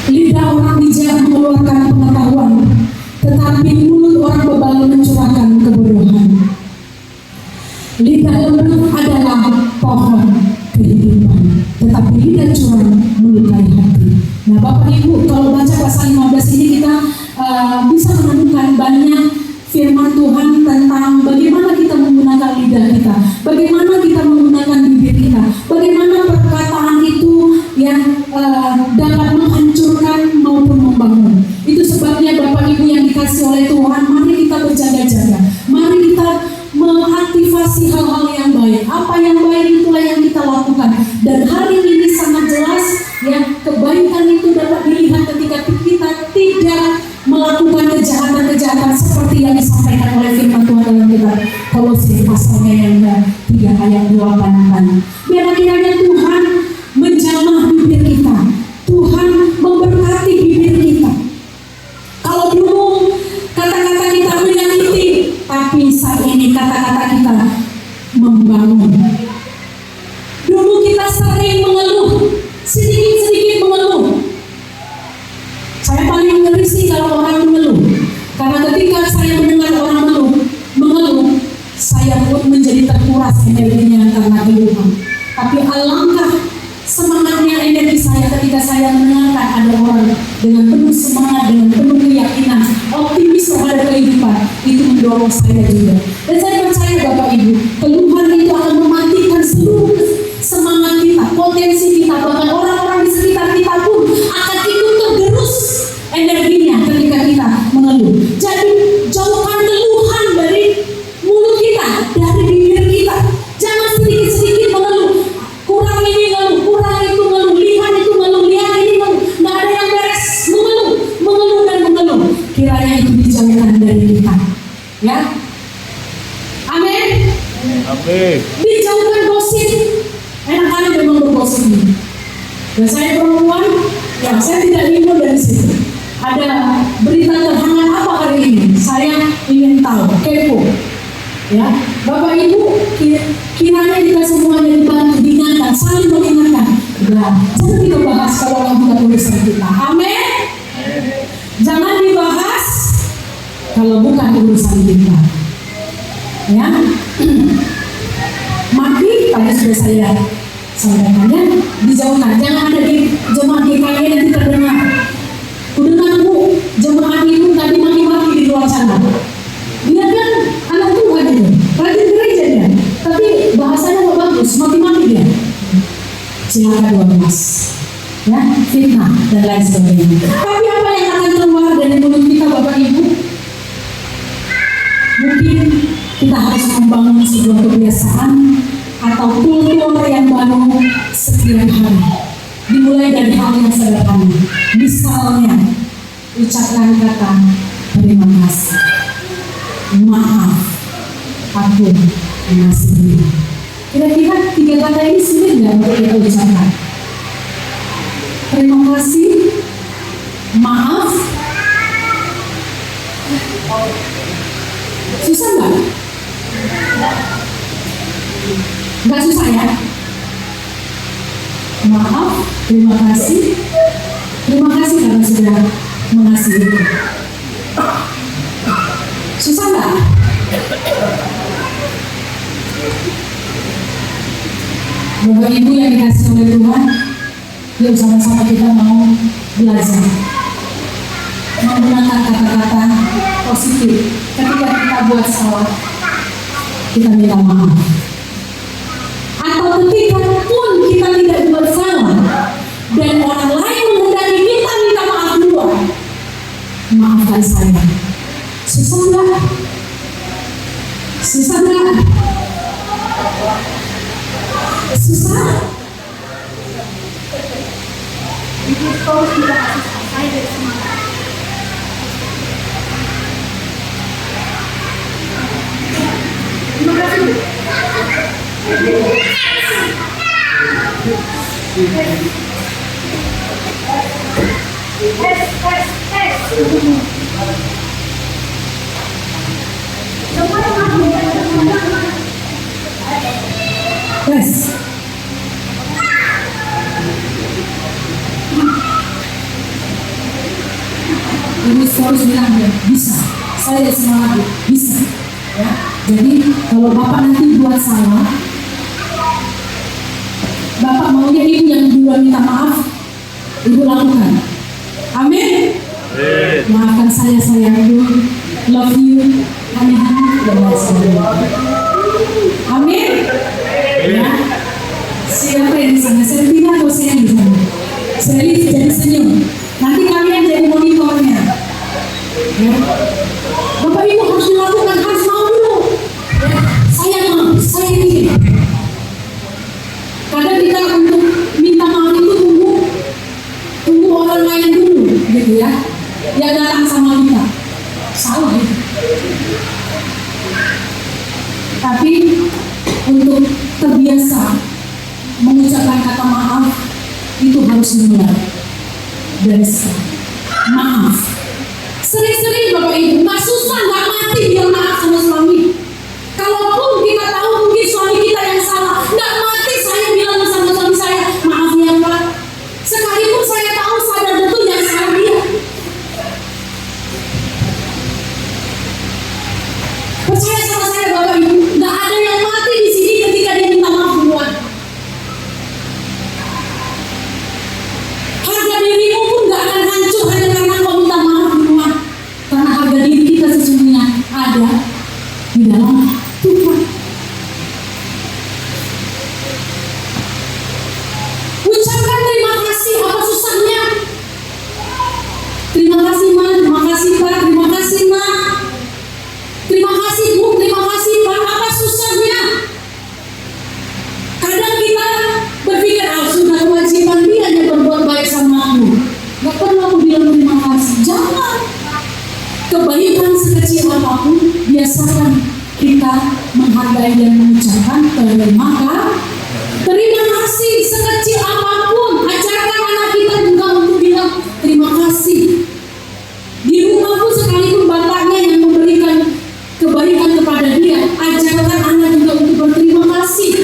Lidah orang bijak mengeluarkan pengetahuan, tetapi mulut orang bebal mencurahkan kebodohan. Lidah lembut adalah pohon kehidupan, tetapi lidah curang melukai hati. Nah, Bapak Ibu, kalau baca pasal 15 ini kita bisa menemukan banyak firman Tuhan tentang bagaimana kita menggunakan lidah kita, bagaimana kita menggunakan bibir kita, bagaimana perkataan itu yang dapat menghancurkan maupun membangun. Itu sebabnya Bapak Ibu yang dikasih oleh Tuhan, mari kita berjaga-jaga, mari kita mengaktifasi hal-hal yang baik. Apa yang baik itulah yang kita lakukan. Dan hari ini sangat jelas ya, kebaikan itu dapat dilihat ketika kita tidak melakukan kejahatan-kejahatan seperti yang disampaikan oleh firman Tuhan dalam kitab Kolose pasalnya yang 3 ayat 8. Biar kiranya Tuhan menjamah bibir kita, Tuhan memberkati bibir kita. Kalau dulu kata-kata kita menyakiti, tapi saat ini kata-kata kita membangun. Dulu kita sering mengeluh, sedikit-sedikit mengeluh. Saya paling ngeri sih kalau orang mengeluh, karena ketika saya mendengar orang mengeluh, saya pun menjadi terkuras energinya karena keluhan. Tapi alangkah semangatnya energi saya ketika saya mendengarkan ada orang dengan penuh semangat, dengan penuh keyakinan, optimis terhadap kehidupan, itu mendorong saya juga. Dan saya percaya Bapak Ibu, keluhan itu akan mematikan seluruh semangat kita, potensi kita, bahkan orang-orang di sekitar kita pun akan ikut tergerus energinya ketika kita mengeluh. Jadi jauhkan keluhan dari mulut kita, dari bibir kita. Jangan sedikit-sedikit mengeluh, kurang ini ngeluh, kurang itu ngeluh, lihat itu ngeluh, lihat ini ngeluh, nggak ada yang beres, mengeluh dan mengeluh. Kiranya itu dijauhkan dari kita, ya. Amin. Amin. Dijauhkan gosip. Enak-enak memang bergosip ini. Dan saya perempuan, ya saya tidak ingin dari situ. Ada berita terhangat apa hari ini? Saya ingin tahu, kepo. Ya, Bapak Ibu, Kiranya kita semuanya dibantu, diingatkan, saling mengingatkan. Ya, jangan kita bahas kalau orang bukan urusan kita. Amin. Jangan dibahas kalau bukan urusan kita. Ya, mati tadi sudah saya sampaikan ya, dijauhkan. Jangan ada di jemaat GKI nanti terdengar. Kudengar bu, jemaat itu tadi maki-maki di luar sana. Dia kan anak Tuhan itu, rajin gereja dia, tapi bahasanya nggak bagus, maki-maki dia. Silakan dua mas, ya fitnah dan lain sebagainya. Tapi apa yang akan keluar dari mulut kita bapak ibu? Mungkin kita harus membangun sebuah kebiasaan atau kultur yang baru setiap hari. Dimulai dari hal yang sederhana. Misalnya, ucapkan kata terima kasih, maaf, aku masih ini. Kira-kira 3 kata ini sulit nggak untuk kita ucapkan? Terima kasih, maaf, susah nggak? Nggak susah ya? Maaf, terima kasih karena sudah mengasihi. Susah nggak? Bapak Ibu yang dikasih oleh Tuhan, yuk sama-sama kita mau belajar menggunakan kata-kata positif. Ketika kita buat salah, kita minta maaf. Atau ketika pun kita tidak buat salah dan orang lain menghendaki kita minta maaf duluan, maafkan saya. Susah nggak? Susah nggak? Susah? Ibu terus tidak kasih saya dari semangat. Terima kasih Bu. Yes. Ibu harus bilang ya, bisa. Saya semangat, bisa. Ya. Jadi kalau Bapak nanti buat salah, Bapak maunya ibu yang duluan minta maaf, ibu lakukan. Amin. Maafkan saya sayangku, love you, honey, dan lain sebagainya. Amin. Ya. Siapa yang di sana? Sertina atau saya di sana? Saya jadi senyum. Nanti kalian jadi monitornya. Ya. Bapak Ibu harus dilakukan, harus mau dulu. Ya. Saya mau, saya ingin. Kadang kita untuk minta maaf itu tunggu orang lain dulu, gitu ya. Yang datang sama kita, salah itu. Tapi untuk terbiasa mengucapkan kata maaf itu harus dimulai dari sekarang. Maaf. Sering-sering Bapak Ibu, nggak susah, nggak mati bilang maaf sama suami. Kalaupun kita tahu mungkin suami kita yang salah, nggak mati saya bilang sama suami saya, maaf ya Pak. Sekalipun saya tahu sadar betul yang salah dia. Percaya sama saya Bapak Ibu, nggak ada yang mati di sini ketika dia minta maaf duluan. Harga dirimu pun nggak akan hancur hanya karena kau minta maaf duluan. Karena harga diri kita sesungguhnya ada di dalam Tuhan. Ucapkan terima kasih, apa susahnya? Terima kasih Ma, terima kasih Pak, terima kasih Ma, terima kasih Bu, terima kasih Pak, apa susahnya? Kadang kita berpikir, sudah kewajiban dia yang berbuat baik sama aku, gak perlu aku bilang terima kasih. Jangan. Kebaikan sekecil apapun, biasakan kita menghargai dan mengucapkan terima kasih sekecil apapun. Ajarkan anak kita juga untuk bilang terima kasih. Di rumah pun sekalipun bapaknya yang memberikan kebaikan kepada dia, ajarkan anak juga untuk berterima kasih.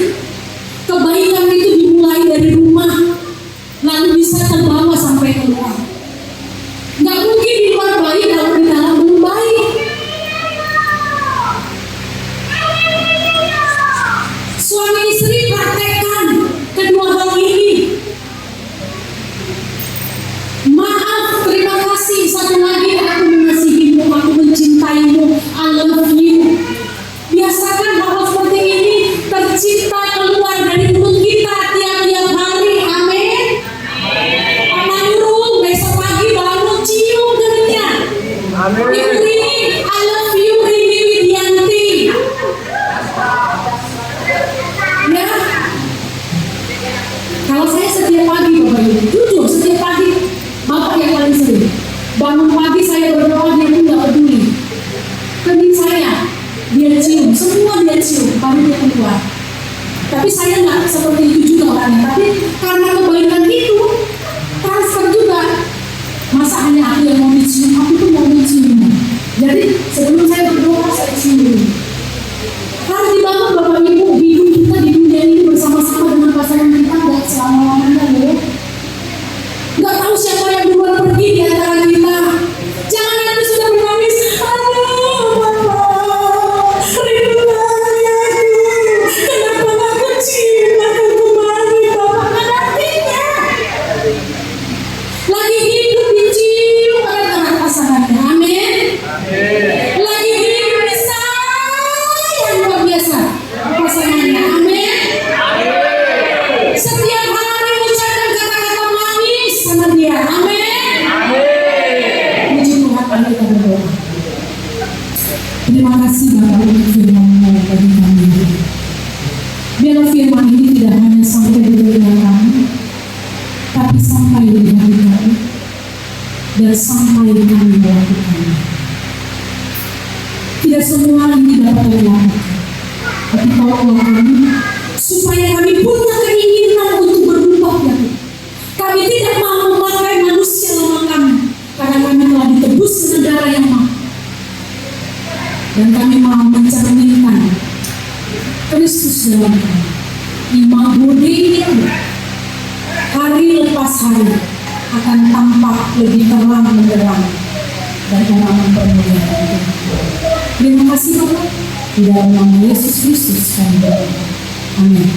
Kalau saya setiap pagi Bapak Ibu, jujur setiap pagi Bapak yang paling sering bangun pagi saya berdoa, dia pun nggak peduli. Kening saya dia cium, semua dia cium, baru dia keluar. Tapi saya nggak seperti itu juga orangnya. Tapi karena kebaikan itu transfer juga. Masa hanya aku yang mau dicium, aku pun mau dicium. Jadi sebelum saya berdoa saya cium dulu. Harus dibangun Bapak Ibu, hidup kita di dunia ini bersama-sama dengan pasangan kita nggak selama-lamanya loh. Nggak tahu siapa yang duluan pergi di antara kita. Jangan nanti sudah menangis. Aduh Bapak, rindu lagi aku. Kenapa nggak kecil aku kembali Bapak? Nggak artinya. Lagi hidup dicium oleh pasangannya. Amin. Lagi hidup disayang luar biasa pasangannya. Amin. Setiap hari ucapkan kata-kata manis sama dia. Amin. Puji Tuhan, mari kita berdoa. Terima kasih Bapak untuk firman-Mu bagi kami. Biarlah firman ini tidak hanya sampai di dunia kami, tapi sampai di hati kami dan sampai di kami melakukannya. Tidak semua ini dapat dilakukan, tapi tolonglah kami supaya kami punya keinginan untuk berubah ya. Kami tidak mau memakai manusia lemah kami, karena kami telah ditebus dengan darah yang mahal. Dan kami mau mencerminkan Kristus dalam kami. Imam Budi hari lepas hari akan tampak lebih terang menderang dan orang mempermuliakan Tuhan. Terima kasih Bapak. Di dalam nama Yesus Kristus kami berdoa. Amin.